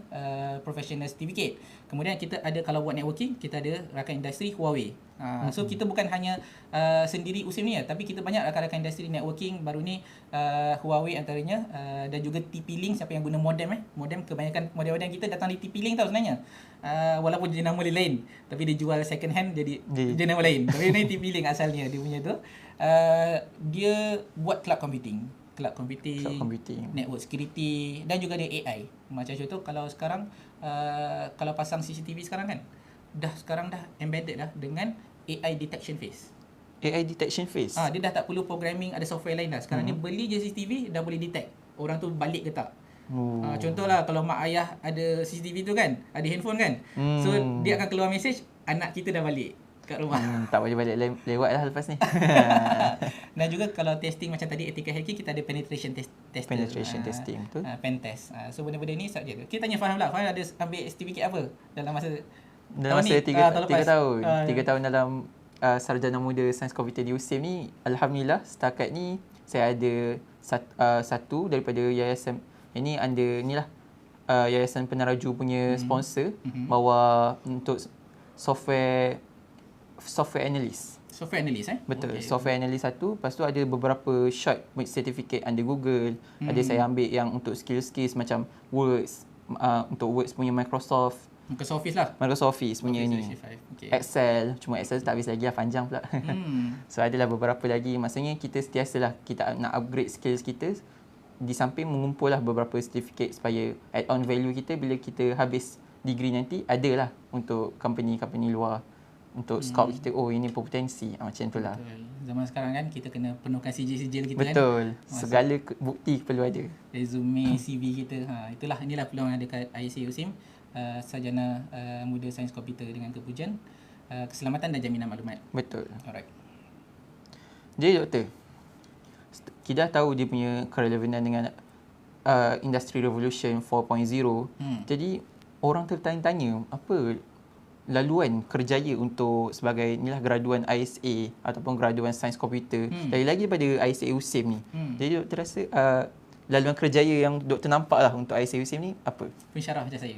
professional certificate. Kemudian kita ada kalau buat networking, kita ada rakan industri Huawei. So kita bukan hanya sendiri USIM ni tapi kita banyak rakan-rakan industri networking baru ni, Huawei antaranya, dan juga TP-Link. Siapa yang guna modem modem, kebanyakan modem-modem kita datang dari TP-Link tau sebenarnya. Walaupun dia nama dia lain, tapi dia jual second hand jadi dia nama lain. Tapi ni TP-Link asalnya dia punya tu. Dia buat cloud computing, network security, dan juga ada AI. Macam contoh kalau sekarang kalau pasang CCTV sekarang kan, sekarang dah embedded dah dengan AI detection face. AI detection face. Dia dah tak perlu programming, ada software lain dah. Sekarang ni beli je CCTV dah boleh detect orang tu balik ke tak. Contohlah kalau mak ayah ada CCTV tu kan, ada handphone kan. So dia akan keluar message, anak kita dah balik kat rumah. Tak boleh balik lewat lah lepas ni. Dan juga kalau testing macam tadi ethical hacking, kita ada penetration tester. Penetration testing tu. Pen test. So benda-benda ni saja. Kita tanya Faham lah. Faham ada ambil certificate apa dalam masa 3 tahun. 3 tahun dalam sarjana muda sains komputer di USIM ni, alhamdulillah setakat ni saya ada satu daripada yayasan ini under ni lah, Yayasan Penaraju punya sponsor, bawa untuk software analyst. Software analyst Betul. Okay. Software analyst satu. Lepas tu ada beberapa short certificate under Google. Ada saya ambil yang untuk skill-skills macam Words, untuk Words punya Microsoft Office punya ni. Okay. Excel, cuma Excel tak habis lagi lah, panjang pula. So adalah beberapa lagi. Maksudnya kita sentiasalah kita nak upgrade skills kita, di samping mengumpul lah beberapa certificate supaya add on value kita bila kita habis degree nanti adalah untuk company-company luar untuk scout kita, ini berpotensi, macam tu lah. Zaman sekarang kan kita kena penuhkan sijil-sijil kita. Betul. Segala bukti perlu ada. Resume, CV kita. Inilah peluang yang ada kat IC USIM, Sarjana Muda Sains Komputer dengan Kepujian Keselamatan dan Jaminan Maklumat. Betul. Alright. Jadi doktor, kita dah tahu dia punya kerelevanan dengan Industry Revolution 4.0. Jadi orang tertanya-tanya apa laluan kerjaya untuk sebagai inilah graduan ISA ataupun graduan sains komputer, lagi daripada ISA USIM ni. Jadi doktor rasa laluan kerjaya yang doktor nampak lah untuk ISA USIM ni apa? Pensyarah macam saya.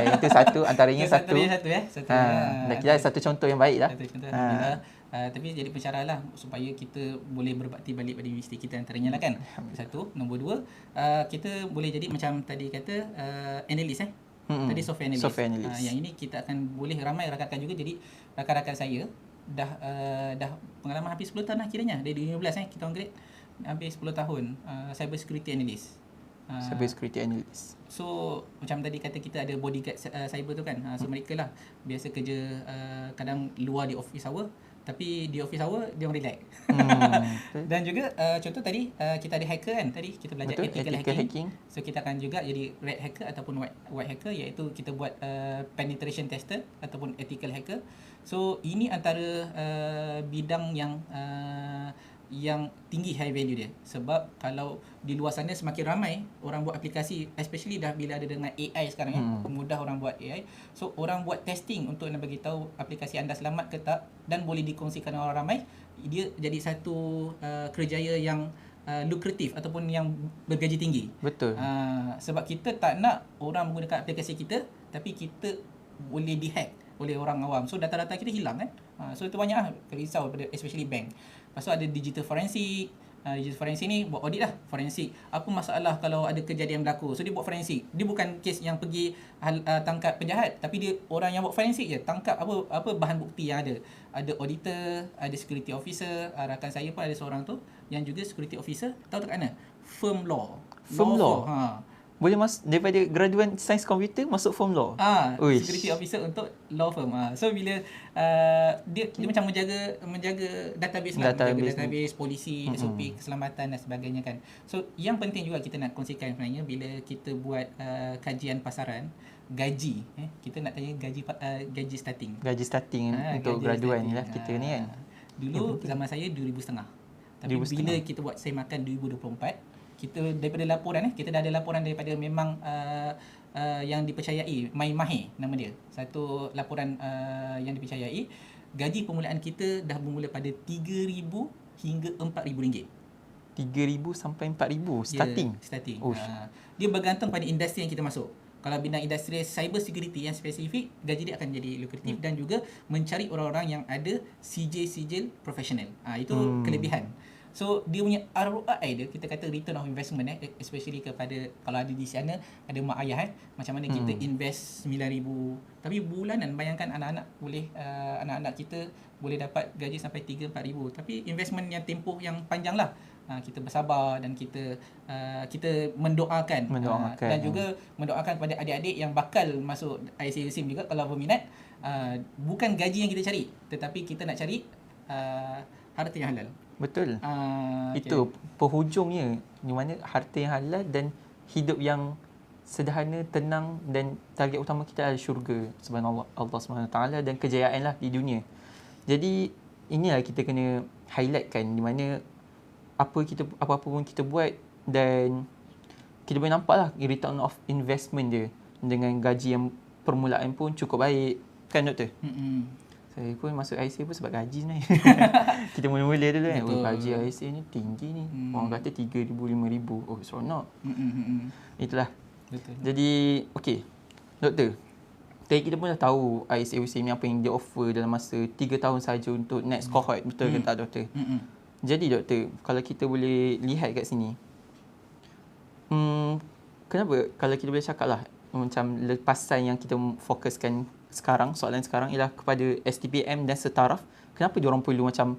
Itu satu antaranya satu. Dah kira satu contoh yang baik lah. Tapi jadi pensyarah lah supaya kita boleh berbakti balik pada universiti kita antaranya lah kan. Satu. Nombor dua, kita boleh jadi macam tadi kata analyst tadi software analyst. Yang ini kita akan boleh ramai rakan-rakan juga. Jadi rakan-rakan saya dah pengalaman hampir 10 tahun lah kiranya. Dari 2015 kita on grade hampir 10 tahun cyber security analyst. Cyber security analyst. So macam tadi kata kita ada bodyguard cyber tu kan. So mereka lah biasa kerja kadang luar di office hour, tapi di office hour dia orang relax. Dan juga contoh tadi kita ada hacker kan. Tadi kita belajar ethical hacking. So kita akan juga jadi red hacker ataupun white hacker, iaitu kita buat penetration tester ataupun ethical hacker. So ini antara bidang yang tinggi high value dia. Sebab kalau di luar sana semakin ramai orang buat aplikasi, especially dah bila ada dengan AI sekarang mudah orang buat AI. So orang buat testing untuk nak bagi tahu aplikasi anda selamat ke tak dan boleh dikongsikan orang ramai. Dia jadi satu kerjaya yang lukratif ataupun yang bergaji tinggi. Betul. Sebab kita tak nak orang menggunakan aplikasi kita tapi kita boleh dihack oleh orang awam. So data-data kita hilang kan. So itu banyak risau pada especially bank. Lepas tu ada digital forensik, User forensik ni buat audit lah, forensik. Apa masalah kalau ada kejadian berlaku. So dia buat forensik. Dia bukan kes yang pergi tangkap penjahat, tapi dia orang yang buat forensik je, tangkap apa bahan bukti yang ada. Ada auditor, ada security officer, rakan saya pun ada seorang tu yang juga security officer. Tahu tak mana? Firm law. Firm law? Ha. Boleh daripada graduan sains komputer masuk firm law. Uish. Security officer untuk law firm. So bila dia macam menjaga database lah, menjaga database polisi, SOP, keselamatan dan sebagainya kan. So yang penting juga kita nak kongsikan sebenarnya bila kita buat kajian pasaran, gaji, kita nak tanya gaji starting. Gaji starting untuk graduan ni lah kita ni kan. Dulu zaman saya 2,500. Tapi bila kita buat saya makan 2024, kita daripada laporan kita dah ada laporan daripada memang yang dipercayai, My Mahir nama dia. Satu laporan yang dipercayai. Gaji permulaan kita dah bermula pada RM3,000 hingga RM4,000. 3,000 sampai 4,000 starting. Starting. Dia bergantung pada industri yang kita masuk. Kalau bidang industri cyber security yang spesifik, gaji dia akan jadi lukratif dan juga mencari orang-orang yang ada sijil profesional. Itu kelebihan. So dia punya ROI dia, kita kata return of investment especially kepada kalau ada di sana ada mak ayah macam mana kita invest RM9,000 tapi bulanan, bayangkan anak-anak kita boleh dapat gaji sampai RM3,000-4,000 tapi investment yang tempoh yang panjang lah. Kita bersabar dan kita mendoakan dan juga mendoakan kepada adik-adik yang bakal masuk ISA USIM juga kalau berminat. Bukan gaji yang kita cari, tetapi kita nak cari harta yang halal. Betul. Itu penghujungnya, di mana harta yang halal dan hidup yang sederhana, tenang, dan target utama kita adalah syurga subhanallah Allah SWT dan kejayaan lah di dunia. Jadi inilah kita kena highlightkan, di mana apa-apa pun kita buat dan kita boleh nampak lah return of investment dia dengan gaji yang permulaan pun cukup baik kan doktor? Saya pun masuk ISA pun sebab gaji sebenarnya. Kita mula-mula dulu kan. Gaji ISA ni tinggi ni. Orang kata 3,000, 5,000. Oh, seronok. Itulah. Betul. Jadi, okey. Doktor, tadi kita pun dah tahu ISA USIM ni apa yang dia offer dalam masa 3 tahun saja untuk next cohort. Betul ke tak doktor? Jadi doktor, kalau kita boleh lihat kat sini. Kenapa? Kalau kita boleh cakap lah. Macam lepasan yang kita fokuskan sekarang, soalan sekarang ialah kepada STPM dan setaraf, kenapa diorang perlu macam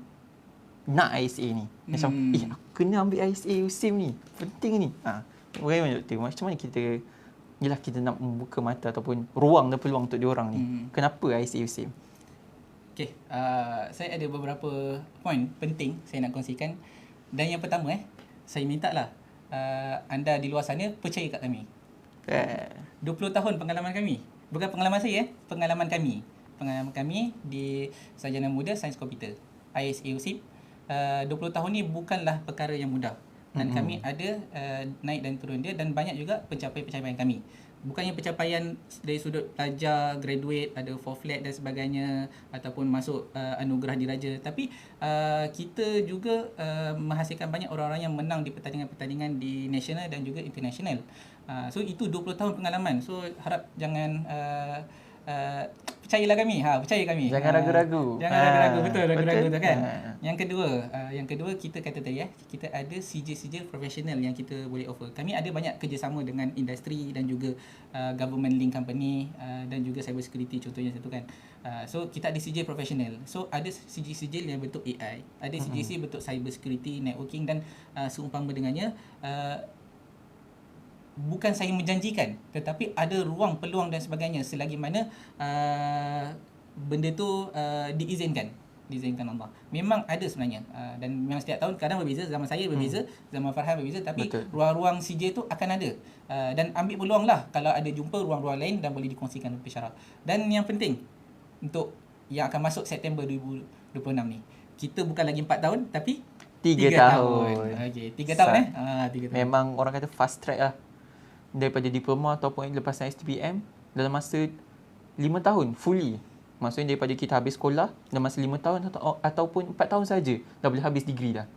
nak ISA ni? Macam, aku kena ambil ISA USIM ni. Penting ni. Bagaimana doktor? Macam mana kita nak membuka mata ataupun ruang dan peluang untuk diorang ni? Kenapa ISA USIM? Okay, saya ada beberapa poin penting saya nak kongsikan. Dan yang pertama, saya minta lah anda di luar sana percaya kat kami. 20 tahun pengalaman kami. Bukan pengalaman saya, pengalaman kami. Pengalaman kami di Sarjana Muda Sains Komputer, ISA USIM. 20 tahun ni bukanlah perkara yang mudah. Dan kami ada naik dan turun dia dan banyak juga pencapaian-pencapaian kami. Bukannya pencapaian dari sudut pelajar, graduate, ada for flat dan sebagainya ataupun masuk anugerah diraja, tapi kita juga menghasilkan banyak orang-orang yang menang di pertandingan-pertandingan di nasional dan juga international. So itu 20 tahun pengalaman. So harap jangan percayalah kami. Percaya kami. Jangan ragu-ragu. Jangan ragu-ragu. Betul, ragu-ragu tu kan. Yang kedua kita kata tadi kita ada sijil-sijil profesional yang kita boleh offer. Kami ada banyak kerjasama dengan industri dan juga government link company dan juga cyber security contohnya satu kan. So kita ada sijil profesional. So ada sijil-sijil yang bentuk AI, ada sijil bentuk cyber security, networking dan seumpama dengannya. Bukan saya menjanjikan, tetapi ada ruang, peluang dan sebagainya selagi mana benda tu diizinkan Allah. Memang ada sebenarnya dan memang setiap tahun kadang berbeza, zaman saya berbeza, zaman Farhan berbeza, tapi betul, ruang-ruang CJ tu akan ada dan ambil peluang lah kalau ada jumpa ruang-ruang lain dan boleh dikongsikan lebih syarah. Dan yang penting untuk yang akan masuk September 2026 ni, kita bukan lagi 4 tahun tapi 3 tahun. Okey, 3 tahun 3 tahun. Memang orang kata fast track lah. Daripada diploma ataupun lepasan STPM dalam masa 5 tahun fully. Maksudnya daripada kita habis sekolah dalam masa 5 tahun ataupun 4 tahun saja dah boleh habis degree dah.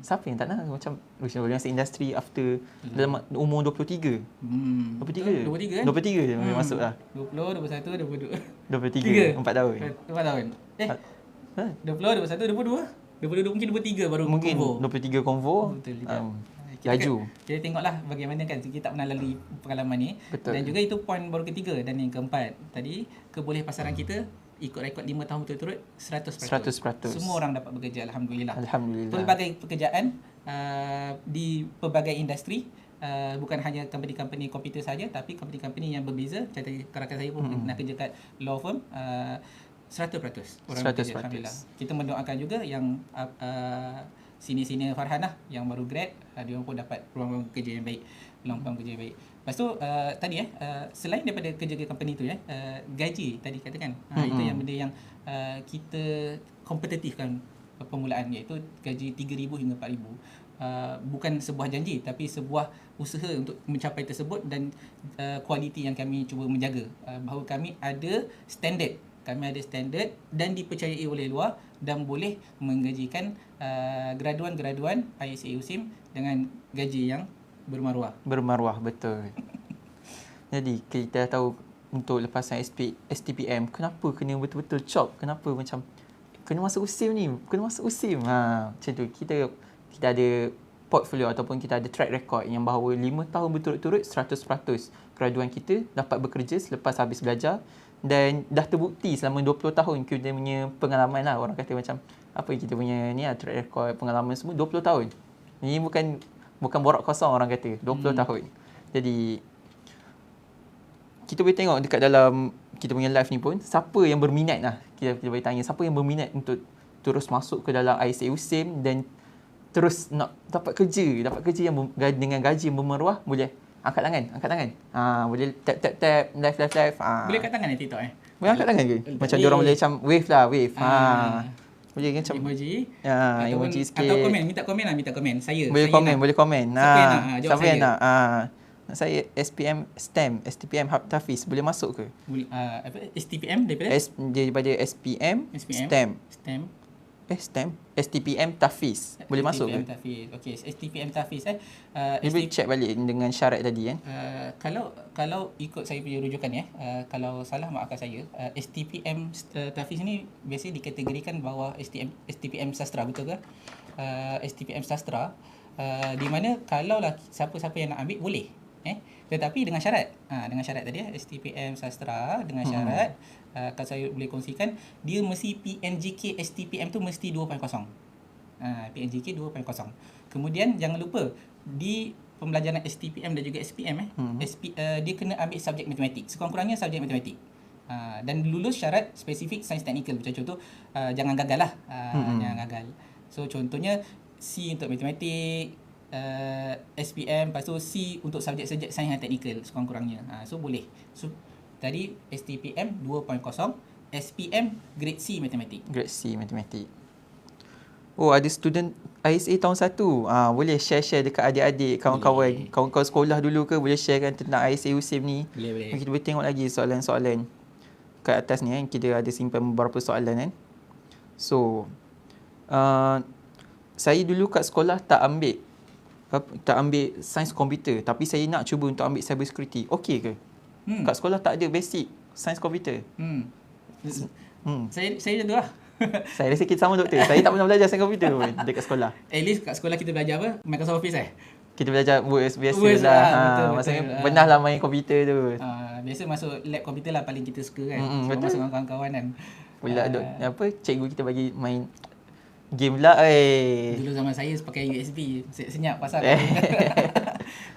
Siapa yang tak nak macam boleh masuk industri after dalam umur 23. 23 kan? 23 je boleh masuk lah. 20, 21, 22. 23, 4 tahun. 4 tahun. 20, 21, 22. 22 mungkin 23 baru Mungkin convo. 23 konvo. Betul juga. Laju. Kita tengoklah bagaimana kan kita tak pernah lalui pengalaman ni. Betul. Dan juga itu poin baru ketiga dan yang keempat. Tadi keboleh pasaran kita ikut rekod 5 tahun berturut-turut 100%. 100%. Semua orang dapat bekerja alhamdulillah. Alhamdulillah. Pelbagai pekerjaan di pelbagai industri, bukan hanya company-company komputer saja tapi company-company yang berbeza. Contoh rakan saya pun nak kerja kat law firm, 100% orang 100%. bekerja alhamdulillah. Kita mendoakan juga yang senior-senior Farhan lah yang baru grad, dia orang pun dapat peluang kerja yang baik, peluang kerja yang baik. Lepas tu tadi selain daripada kerja di company tu gaji tadi katakan, itu yang benda yang kita kompetitifkan permulaan, iaitu gaji 3,000 hingga 4,000. Bukan sebuah janji tapi sebuah usaha untuk mencapai tersebut dan kualiti yang kami cuba menjaga, bahawa kami ada standard dan dipercayai oleh luar dan boleh menggajikan graduan-graduan ISA USIM dengan gaji yang Bermaruah, betul. Jadi kita tahu untuk lepasan STPM, kenapa kena betul-betul chop? Kenapa macam kena masuk USIM ni? Kena masuk USIM. Macam tu. Kita ada portfolio ataupun kita ada track record yang bahawa 5 tahun berturut-turut 100% graduan kita dapat bekerja selepas habis belajar, dan dah terbukti selama 20 tahun kita punya pengalaman lah. Orang kata macam apa kita punya ni track record pengalaman semua 20 tahun. Ini bukan borak kosong, orang kata 20 tahun. Jadi kita boleh tengok dekat dalam kita punya live ni pun, siapa yang berminat lah, kita boleh tanya siapa yang berminat untuk terus masuk ke dalam ISA USIM dan terus nak dapat kerja yang dengan gaji yang bermaruah, boleh angkat tangan. Boleh tap live. Boleh angkat tangan TikTok Boleh angkat tangan ke? Macam diorang boleh macam wave. Boleh macam emoji. emoji sikit. Atau minta komen. Saya boleh komen. Siapa yang nak? Jawab Siapa yang saya. nak? Saya STPM Hub Tafiz, boleh masuk ke? Boleh, STPM daripada SPM. STPM Tafiz. Boleh masuk ke? STPM Tafiz. Okey, STPM Tafiz Dia boleh check balik dengan syarat tadi kan? Kalau ikut saya punya rujukan kalau salah maafkan saya. STPM Tafiz ni biasanya dikategorikan bawah STPM Sastra, betul ke? STPM Sastra, di mana kalaulah siapa-siapa yang nak ambil boleh, tetapi dengan syarat. Dengan syarat tadi STPM Sastra dengan syarat, kalau saya boleh kongsikan, dia mesti PNGK STPM tu mesti 2.0. PNGK 2.0. Kemudian jangan lupa di pembelajaran STPM dan juga SPM dia kena ambil subjek matematik, sekurang-kurangnya subjek matematik. Dan lulus syarat spesifik sains teknikal. Macam contoh, jangan gagal lah. Jangan gagal. So contohnya C untuk matematik, SPM, lepas tu C untuk subjek-subjek sains dan teknikal sekurang-kurangnya. So boleh. So tadi STPM 2.0, SPM Grade C matematik. Grade C matematik. Oh, ada student ISA tahun 1. Boleh share dekat adik-adik, kawan-kawan sekolah dulu ke, boleh share kan tentang ISA USIM ni. Boleh. Kita boleh tengok lagi soalan-soalan kat atas ni kan. Kita ada simpan beberapa soalan kan. So saya dulu kat sekolah tak ambil sains komputer, tapi saya nak cuba untuk ambil cyber security. Okey ke? Kat sekolah tak ada basic sains komputer. Saya macam tu lah. Saya rasa kita sama doktor. Saya tak pernah belajar sains komputer pun dekat sekolah. At least kat sekolah kita belajar apa? Microsoft Office Kita belajar Word biasa Word lah. betul. Maksudnya pernah lah main komputer tu. Biasa masuk lab komputer lah paling kita suka kan. Sebab betul. masuk dengan kawan-kawan kan. Pula cikgu kita bagi main game lah. Dulu zaman saya pakai USB, senyap pasal.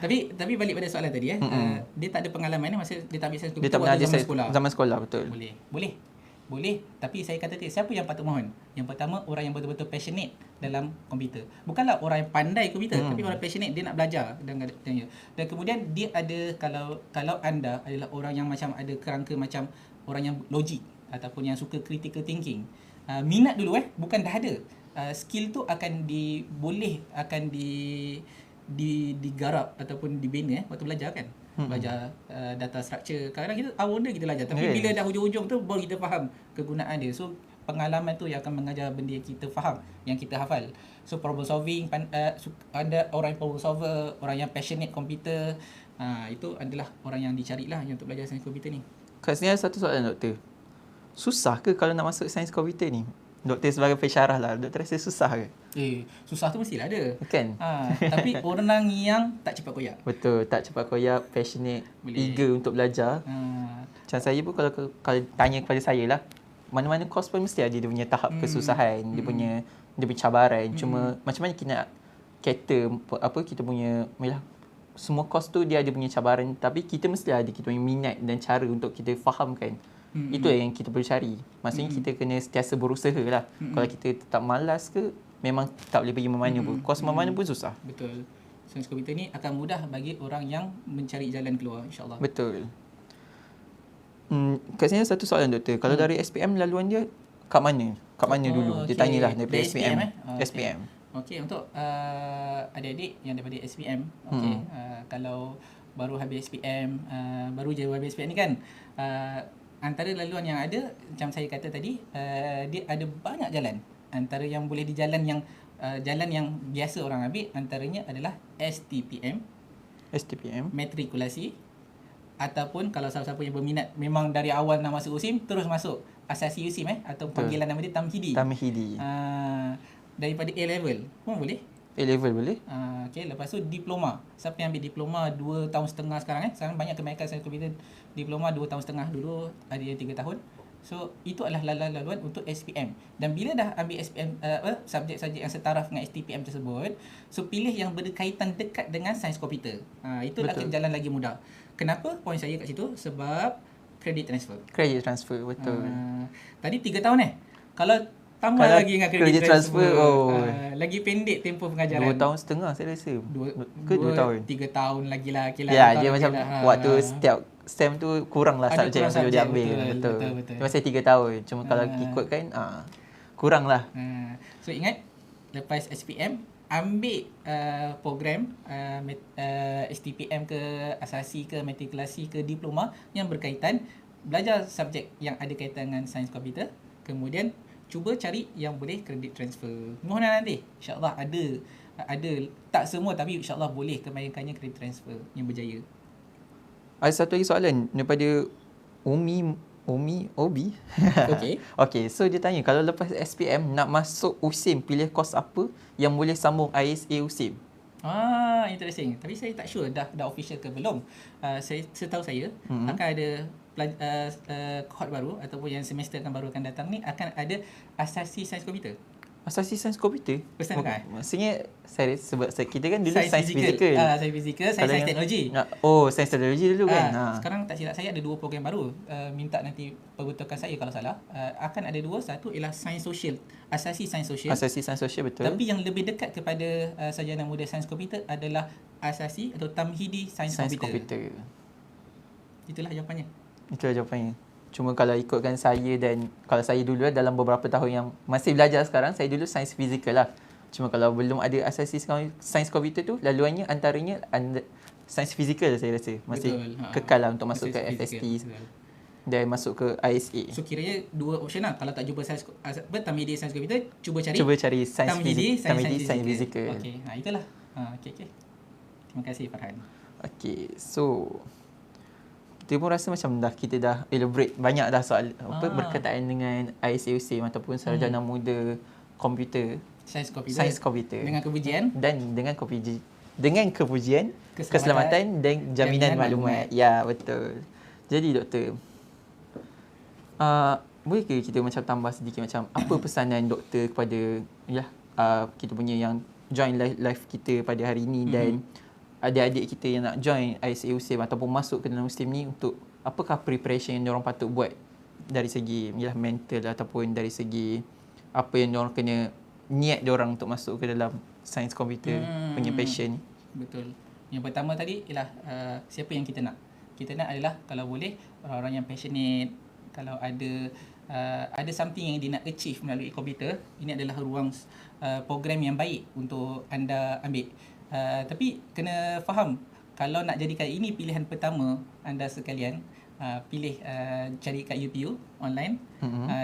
Tapi balik pada soalan tadi dia tak ada pengalaman masa dia tak ambil sains komputer waktu zaman sekolah. Zaman sekolah, betul. Boleh, tapi saya kata siapa yang patut mohon? Yang pertama, orang yang betul-betul passionate dalam komputer. Bukanlah orang yang pandai komputer, tapi orang passionate, dia nak belajar dan kemudian dia ada, kalau anda adalah orang yang macam ada kerangka macam orang yang logik ataupun yang suka critical thinking, minat dulu bukan dah ada. Skill tu akan digarap ataupun dibina waktu belajar kan. Belajar data structure. Kadang-kadang kita awal dia kita belajar, tapi bila dah hujung-hujung tu baru kita faham kegunaan dia. So pengalaman tu yang akan mengajar benda yang kita faham, yang kita hafal. So problem solving, ada orang yang problem solver, orang yang passionate komputer, itu adalah orang yang dicarilah yang untuk belajar sains komputer ni. Kat sini ada satu soalan doktor. Susah ke kalau nak masuk sains komputer ni? Doktor sebagai pensyarah lah. Doktor rasa susah ke? Susah tu mestilah ada. Kan? Tapi orang yang tak cepat koyak. Betul. Tak cepat koyak, passionate, Boleh. eager untuk belajar. Macam saya pun kalau tanya kepada saya lah, mana-mana course pun mesti ada dia punya tahap kesusahan, dia punya cabaran. Cuma macam mana kita nak cater kita punya semua course tu dia ada punya cabaran, tapi kita mesti ada kita punya minat dan cara untuk kita fahamkan. Itu yang kita perlu cari. Maksudnya kita kena sentiasa berusaha lah. Kalau kita tetap malas ke, memang tak boleh pergi mana pun. Course mana pun susah. Betul. Sains komputer ni akan mudah bagi orang yang mencari jalan keluar, insyaAllah. Betul. Kat sini satu soalan doktor. Kalau dari SPM laluan dia kat mana? Kat mana dulu? Dia tanyalah daripada Dari SPM. Okay. SPM. Okey, untuk adik-adik yang daripada SPM, okey, kalau baru habis SPM, baru je habis SPM ni kan, antara laluan yang ada, macam saya kata tadi, dia ada banyak jalan. Antara yang boleh di jalan yang biasa orang ambil, antaranya adalah STPM, matrikulasi, ataupun kalau siapa-siapa yang berminat memang dari awal nak masuk USIM, terus masuk asasi USIM atau panggilan nama dia Tamhidi. Daripada A-level pun boleh. A-level boleh. Okay, lepas tu diploma. Siapa yang ambil diploma 2 tahun setengah sekarang Sekarang banyak kebanyakan sains komputer diploma 2 tahun setengah, dulu ada yang 3 tahun. So itu adalah laluan untuk SPM. Dan bila dah ambil SPM subjek-subjek yang setaraf dengan STPM tersebut, so pilih yang berkaitan dekat dengan sains komputer. Itu akan jalan lagi mudah. Kenapa poin saya kat situ? Sebab credit transfer. Credit transfer, betul. Tadi 3 tahun Kalau tambah Kalau lagi dengan credit transfer, lagi pendek tempoh pengajaran. 2 tahun setengah saya rasa. 2 tahun? 3 tahun lagi lah. Ya, dia macam waktu setiap STEM tu kurang lah ada subjek yang kurang perlu diambil. betul. Dia masih 3 tahun. Cuma kalau ikutkan, kurang lah. So ingat, lepas SPM, ambil program STPM ke, asasi ke, matrikulasi ke, diploma yang berkaitan, belajar subjek yang ada kaitan dengan sains komputer, kemudian cuba cari yang boleh credit transfer. Mohon nanti insya-Allah ada tak semua, tapi insya-Allah boleh kebanyakannya credit transfer yang berjaya. Ada satu lagi soalan daripada Obi. Okey. Okey, so dia tanya kalau lepas SPM nak masuk USIM, pilih course apa yang boleh sambung ISA USIM? Interesting. Tapi saya tak sure dah official ke belum. Setahu saya akan ada cohort baru ataupun yang semester baru akan datang ni akan ada asasi sains komputer. Asasi sains komputer? Betul kan? Maksudnya sebab kita kan dulu sains fizikal. Sains fizikal, sains teknologi. Sains teknologi dulu kan. Sekarang tak silap saya ada 2 program baru. Minta nanti perbetulkan saya kalau salah. Akan ada 2, satu ialah sains sosial. Asasi sains sosial. Asasi sains sosial, betul. Tapi yang lebih dekat kepada sarjana muda sains komputer adalah asasi atau tamhidi sains komputer. Itulah jawapannya. Cuma kalau ikutkan saya dan kalau saya dulu dalam beberapa tahun yang masih belajar sekarang, saya dulu sains fizikal lah. Cuma kalau belum ada asasi sains komputer tu, laluannya antaranya sains fizikal saya rasa. Masih kekal lah untuk masuk ke FST dan masuk ke ISA. So kiranya 2 option lah. Kalau tak jumpa sains tamhidi sains komputer, cuba cari sains fizikal. Okey, itulah. Okey. Terima kasih Farhan. Okey, so kita pun rasa macam kita dah elaborate banyak dah soal berkaitan dengan ISA USIM ataupun sarjana muda komputer, sains komputer dengan kepujian keselamatan dan jaminan maklumat. Ya, betul. Jadi doktor, boleh ke kita macam tambah sedikit macam apa pesanan doktor kepada kita punya yang join live kita pada hari ini dan adik-adik kita yang nak join ISA USIM ataupun masuk ke dalam USIM ni, untuk apakah preparation yang diorang patut buat dari segi mental ataupun dari segi apa yang diorang kena niat diorang untuk masuk ke dalam sains komputer punya passion. Betul. Yang pertama tadi ialah siapa yang kita nak. Kita nak adalah kalau boleh orang-orang yang passionate, kalau ada something yang dia nak achieve melalui komputer, ini adalah ruang program yang baik untuk anda ambil. Tapi kena faham, kalau nak jadikan ini pilihan pertama anda sekalian, pilih cari kat UPU online,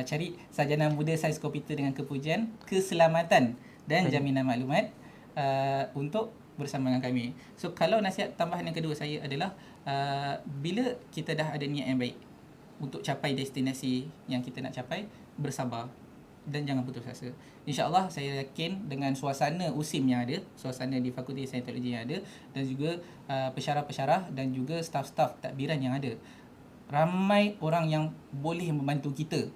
cari sarjana muda sains komputer dengan kepujian keselamatan dan jaminan maklumat untuk bersama dengan kami. So kalau nasihat tambahan yang kedua saya adalah bila kita dah ada niat yang baik untuk capai destinasi yang kita nak capai, bersabar. dan jangan putus asa. InsyaAllah saya yakin dengan suasana USIM yang ada, suasana di Fakulti Sains Teknologi yang ada, dan juga pensyarah-pensyarah dan juga staf-staf tadbiran yang ada, ramai orang yang boleh membantu kita.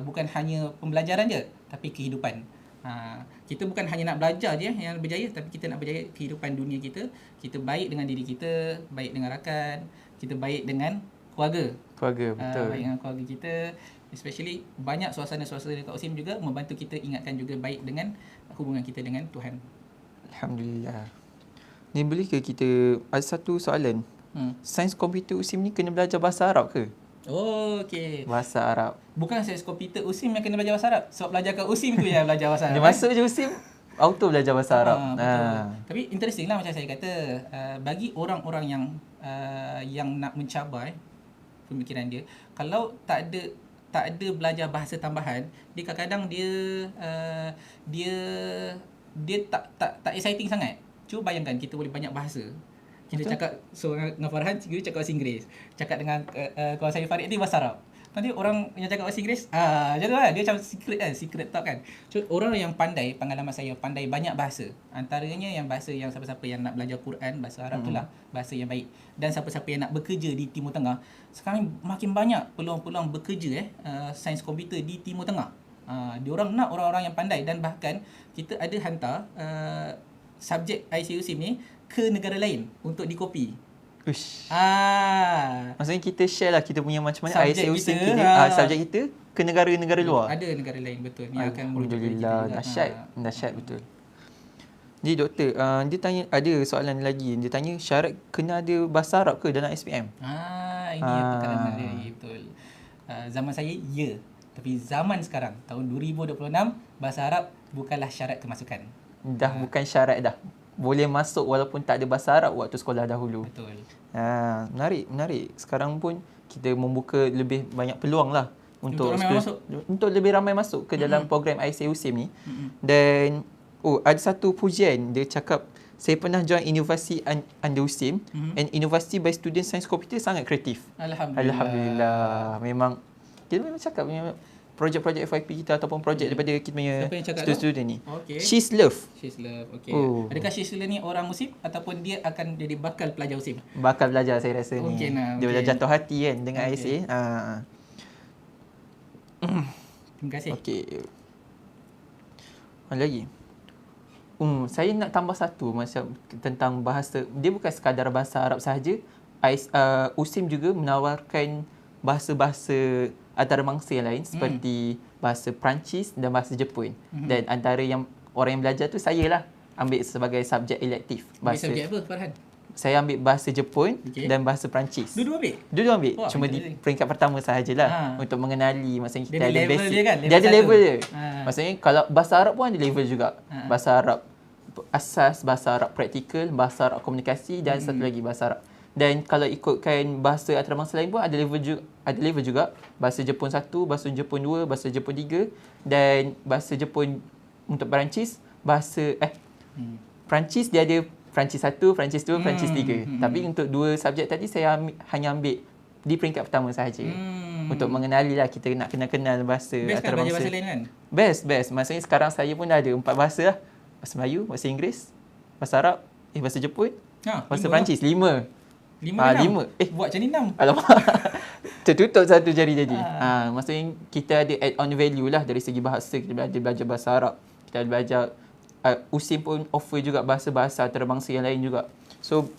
Bukan hanya pembelajaran je, tapi kehidupan. Kita bukan hanya nak belajar je yang berjaya, tapi kita nak berjaya kehidupan dunia kita. Kita baik dengan diri kita, baik dengan rakan, kita baik dengan keluarga. Betul. Baik dengan keluarga kita. Especially banyak suasana-suasana dekat USIM juga membantu kita ingatkan juga baik dengan hubungan kita dengan Tuhan. Alhamdulillah. Ni boleh ke kita ada satu soalan? Sains komputer USIM ni kena belajar bahasa Arab ke? Oh, okey. Bahasa Arab. Bukan sains komputer USIM yang kena belajar bahasa Arab. Sebab belajar kat USIM tu yang belajar bahasa Dia Arab. masuk je USIM, auto belajar bahasa Arab. Betul. Tapi interesting lah macam saya kata, bagi orang-orang yang nak mencabar pemikiran dia, kalau tak ada belajar bahasa tambahan, dia kadang-kadang dia tak exciting sangat. Cuba bayangkan kita boleh banyak bahasa. Kita cakap dengan Farhan, kita cakap bahasa Inggeris. Cakap dengan kawan saya Farid ni bahasa Arab. Nanti orang yang cakap bahasa Inggeris, macam tu lah. Dia macam secret talk kan. So, orang yang pandai, pengalaman saya pandai banyak bahasa. Antaranya yang bahasa yang siapa-siapa yang nak belajar Quran, bahasa Arab tu lah bahasa yang baik. Dan siapa-siapa yang nak bekerja di Timur Tengah, sekarang makin banyak peluang-peluang bekerja sains komputer di Timur Tengah. Diorang nak orang-orang yang pandai, dan bahkan kita ada hantar subjek ICUSIM ni ke negara lain untuk dikopi. Ush. Ah. Maksudnya kita share lah kita punya macam mana Subjek ICUSIM kita, kita, subjek kita ke negara-negara luar. Ada negara lain, betul. Yang akan merujuk kepada kita Alhamdulillah, juga. dahsyat betul. Jadi doktor, dia tanya, ada soalan lagi. Dia tanya syarat kena ada bahasa Arab ke dalam SPM? Ini yang perkara menarik, betul. Zaman saya, ya. Tapi zaman sekarang, tahun 2026, bahasa Arab bukanlah syarat kemasukan. Dah bukan syarat dah. Boleh masuk walaupun tak ada bahasa Arab waktu sekolah dahulu. Betul. Menarik. Sekarang pun kita membuka lebih banyak peluang lah untuk ramai masuk. Untuk lebih ramai masuk ke dalam program ICUSIM ni. Dan ada satu pujian dia cakap, saya pernah join universiti under USIM and university by student science computer sangat kreatif. Alhamdulillah. Memang kita memang cakap memang projek-projek FYP kita ataupun projek daripada kita punya student ni. Okay. She's Love. She's Love. Okay. Oh. Adakah She's Love ni orang USIM ataupun dia akan jadi bakal pelajar USIM? Bakal belajar saya rasa ni. Dia dah jatuh hati kan dengan ISA. Terima kasih. Okey. Ada lagi? Saya nak tambah satu macam tentang bahasa. Dia bukan sekadar bahasa Arab sahaja. USIM juga menawarkan bahasa-bahasa antarabangsa yang lain seperti bahasa Perancis dan bahasa Jepun. Dan antara yang orang yang belajar tu saya lah ambil sebagai subjek elektif. Bahasa subjek apa Farhan? Saya ambil bahasa Jepun dan bahasa Perancis. Dua-dua ambil. Wah, cuma di peringkat pertama sahajalah untuk mengenali. Maksudnya kita ada basic. Dia ada level je. Maksudnya kalau bahasa Arab pun ada level juga. Bahasa Arab asas, bahasa Arab praktikal, bahasa Arab komunikasi dan satu lagi bahasa Arab. Dan kalau ikutkan bahasa antarabangsa lain pun ada level juga. Bahasa Jepun 1, bahasa Jepun 2, bahasa Jepun 3 dan bahasa Jepun untuk Perancis, Perancis dia ada Perancis 1, Perancis 2, Perancis 3. Tapi untuk dua subjek tadi saya hanya ambil di peringkat pertama sahaja. Untuk mengenali lah, kita nak kenal bahasa antarabangsa. Best kan belajar bahasa lain kan? Best. Maksudnya sekarang saya pun dah ada 4 bahasa lah. Bahasa Melayu, bahasa Inggeris, bahasa Arab, bahasa Jepun, bahasa Perancis, 5. 5. Buat macam ni 6. Alamak. Tertutup satu jari tadi. Maksudnya kita ada add on value lah dari segi bahasa. Kita belajar bahasa Arab. Kita belajar USIM pun offer juga bahasa-bahasa antarabangsa yang lain juga. So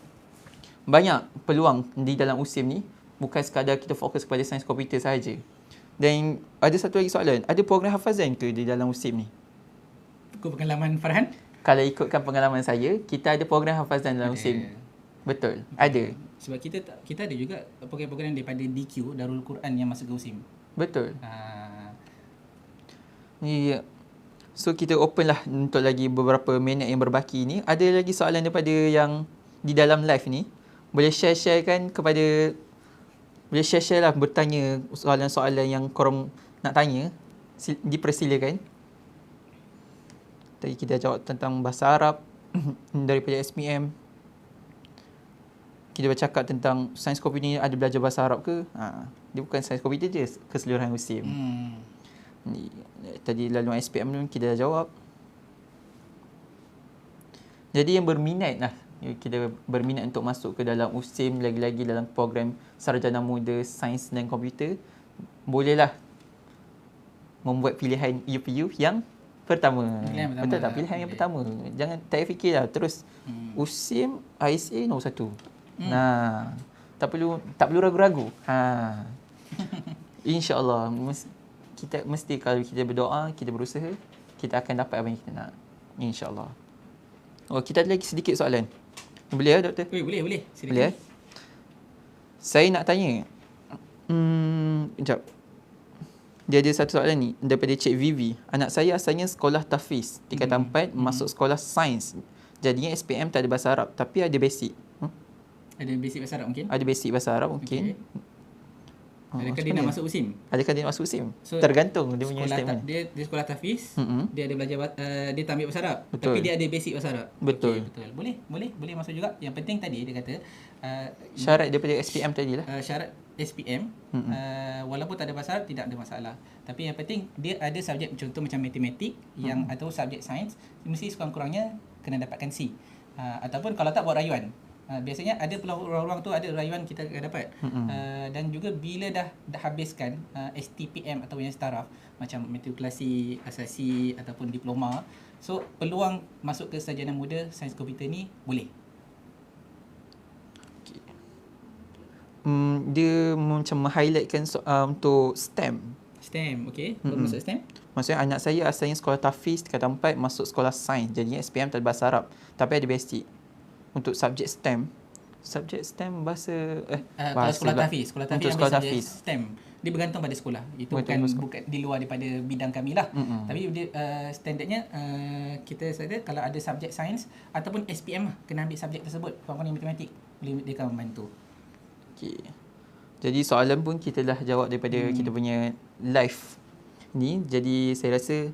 banyak peluang di dalam USIM ni. Bukan sekadar kita fokus kepada sains komputer sahaja. Dan ada satu lagi soalan. Ada program hafazan ke di dalam USIM ni? Ikut pengalaman Farhan? Kalau ikutkan pengalaman saya, kita ada program hafazan dalam USIM. Betul. Ada. Sebab kita ada juga program-program daripada DQ, Darul Quran yang masuk ke USIM. Betul. So kita open lah untuk lagi beberapa minit yang berbaki ni. Ada lagi soalan daripada yang di dalam live ni. Boleh share lah, bertanya soalan-soalan yang korang nak tanya. Dipersilakan. Tadi kita jawab tentang bahasa Arab daripada SPM. Kita bercakap tentang sains komputer ni ada belajar bahasa Arab ke? Dia bukan sains komputer je, keseluruhan USIM. Ni, tadi laluan SPM tu kita dah jawab. Jadi yang berminat lah, kita berminat untuk masuk ke dalam USIM, lagi-lagi dalam program Sarjana Muda Sains dan Komputer, bolehlah membuat pilihan UPU yang pertama. Pilihan pertama Betul tak? lah. Pilihan yang Okey. pertama. Jangan tak payah fikirlah. Terus USIM, ISA nombor 1. Nah, tak perlu ragu-ragu. InsyaAllah kita mesti, kalau kita berdoa, kita berusaha, kita akan dapat apa yang kita nak. InsyaAllah. Oh, kita ada lagi sedikit soalan. Boleh ya, doktor? Boleh. Silakan. Boleh eh? Saya nak tanya. Sekejap. Dia ada satu soalan ni daripada Cik Vivi. Anak saya asalnya sekolah tahfiz tingkatan 4 masuk sekolah sains. Jadinya SPM tak ada bahasa Arab tapi ada basic. Ada basic bahasa Arab mungkin? Ada basic bahasa Arab mungkin. Adakah dia nak masuk USIM? Adakah dia masuk SIM? So, Tergantung dia punya Sekolah statement. dia sekolah tahfiz, Mm-mm. dia ada belajar dia tak ambil bahasa Arab, Betul. tapi dia ada basic bahasa Arab. Betul. Okey, betul. Boleh masuk juga. Yang penting tadi dia kata Syarat daripada SPM tadi lah. syarat SPM walaupun tak ada bahasa Arab tidak ada masalah. Tapi yang penting dia ada subjek contoh macam matematik yang atau subjek sains mesti sekurang-kurangnya kena dapatkan C. Ataupun kalau tak buat rayuan. Biasanya ada peluang-peluang tu ada rayuan kita akan dapat. Dan juga bila dah habiskan STPM atau yang setaraf macam matrikulasi asasi ataupun diploma, so peluang masuk ke sarjana muda sains komputer ni boleh. Dia macam highlightkan untuk STEM. STEM, okey. Baru masuk STEM. Maksudnya anak saya asalnya sekolah tahfiz tingkatan 4 masuk sekolah sains. Jadinya SPM tak ada bahasa Arab tapi ada basic. Untuk subjek STEM bahasa Kalau sekolah tahfiz, sekolah tahfiz untuk ambil sekolah subjek tahfiz. STEM. Dia bergantung pada sekolah. Itu Betul, bukan di luar daripada bidang kami lah. Tapi dia standardnya kita sadar kalau ada subjek sains ataupun SPM lah, kena ambil subjek tersebut. Kurang-kurang matematik boleh dia akan membantu. Okey. Jadi soalan pun kita dah jawab daripada kita punya live ni. Jadi saya rasa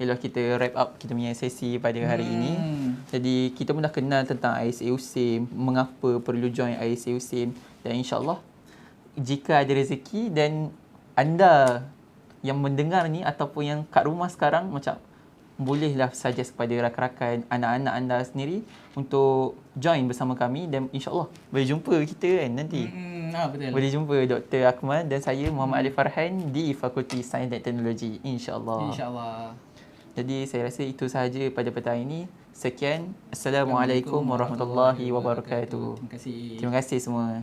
ialah kita wrap up kita punya sesi pada hari ini. Jadi kita pun dah kenal tentang ISA USIM, mengapa perlu join ISA USIM, dan insya-Allah jika ada rezeki dan anda yang mendengar ni ataupun yang kat rumah sekarang macam bolehlah suggest kepada rakan-rakan anak-anak anda sendiri untuk join bersama kami dan insya-Allah boleh jumpa kita kan nanti. Betul. Boleh jumpa Dr. Akmal dan saya Muhammad Ali Farhan di Fakulti Sains dan Teknologi insya-Allah. InsyaAllah. Jadi saya rasa itu sahaja pada petang ini. Sekian. Assalamualaikum warahmatullahi wabarakatuh. Terima kasih. Terima kasih semua.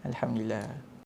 Alhamdulillah.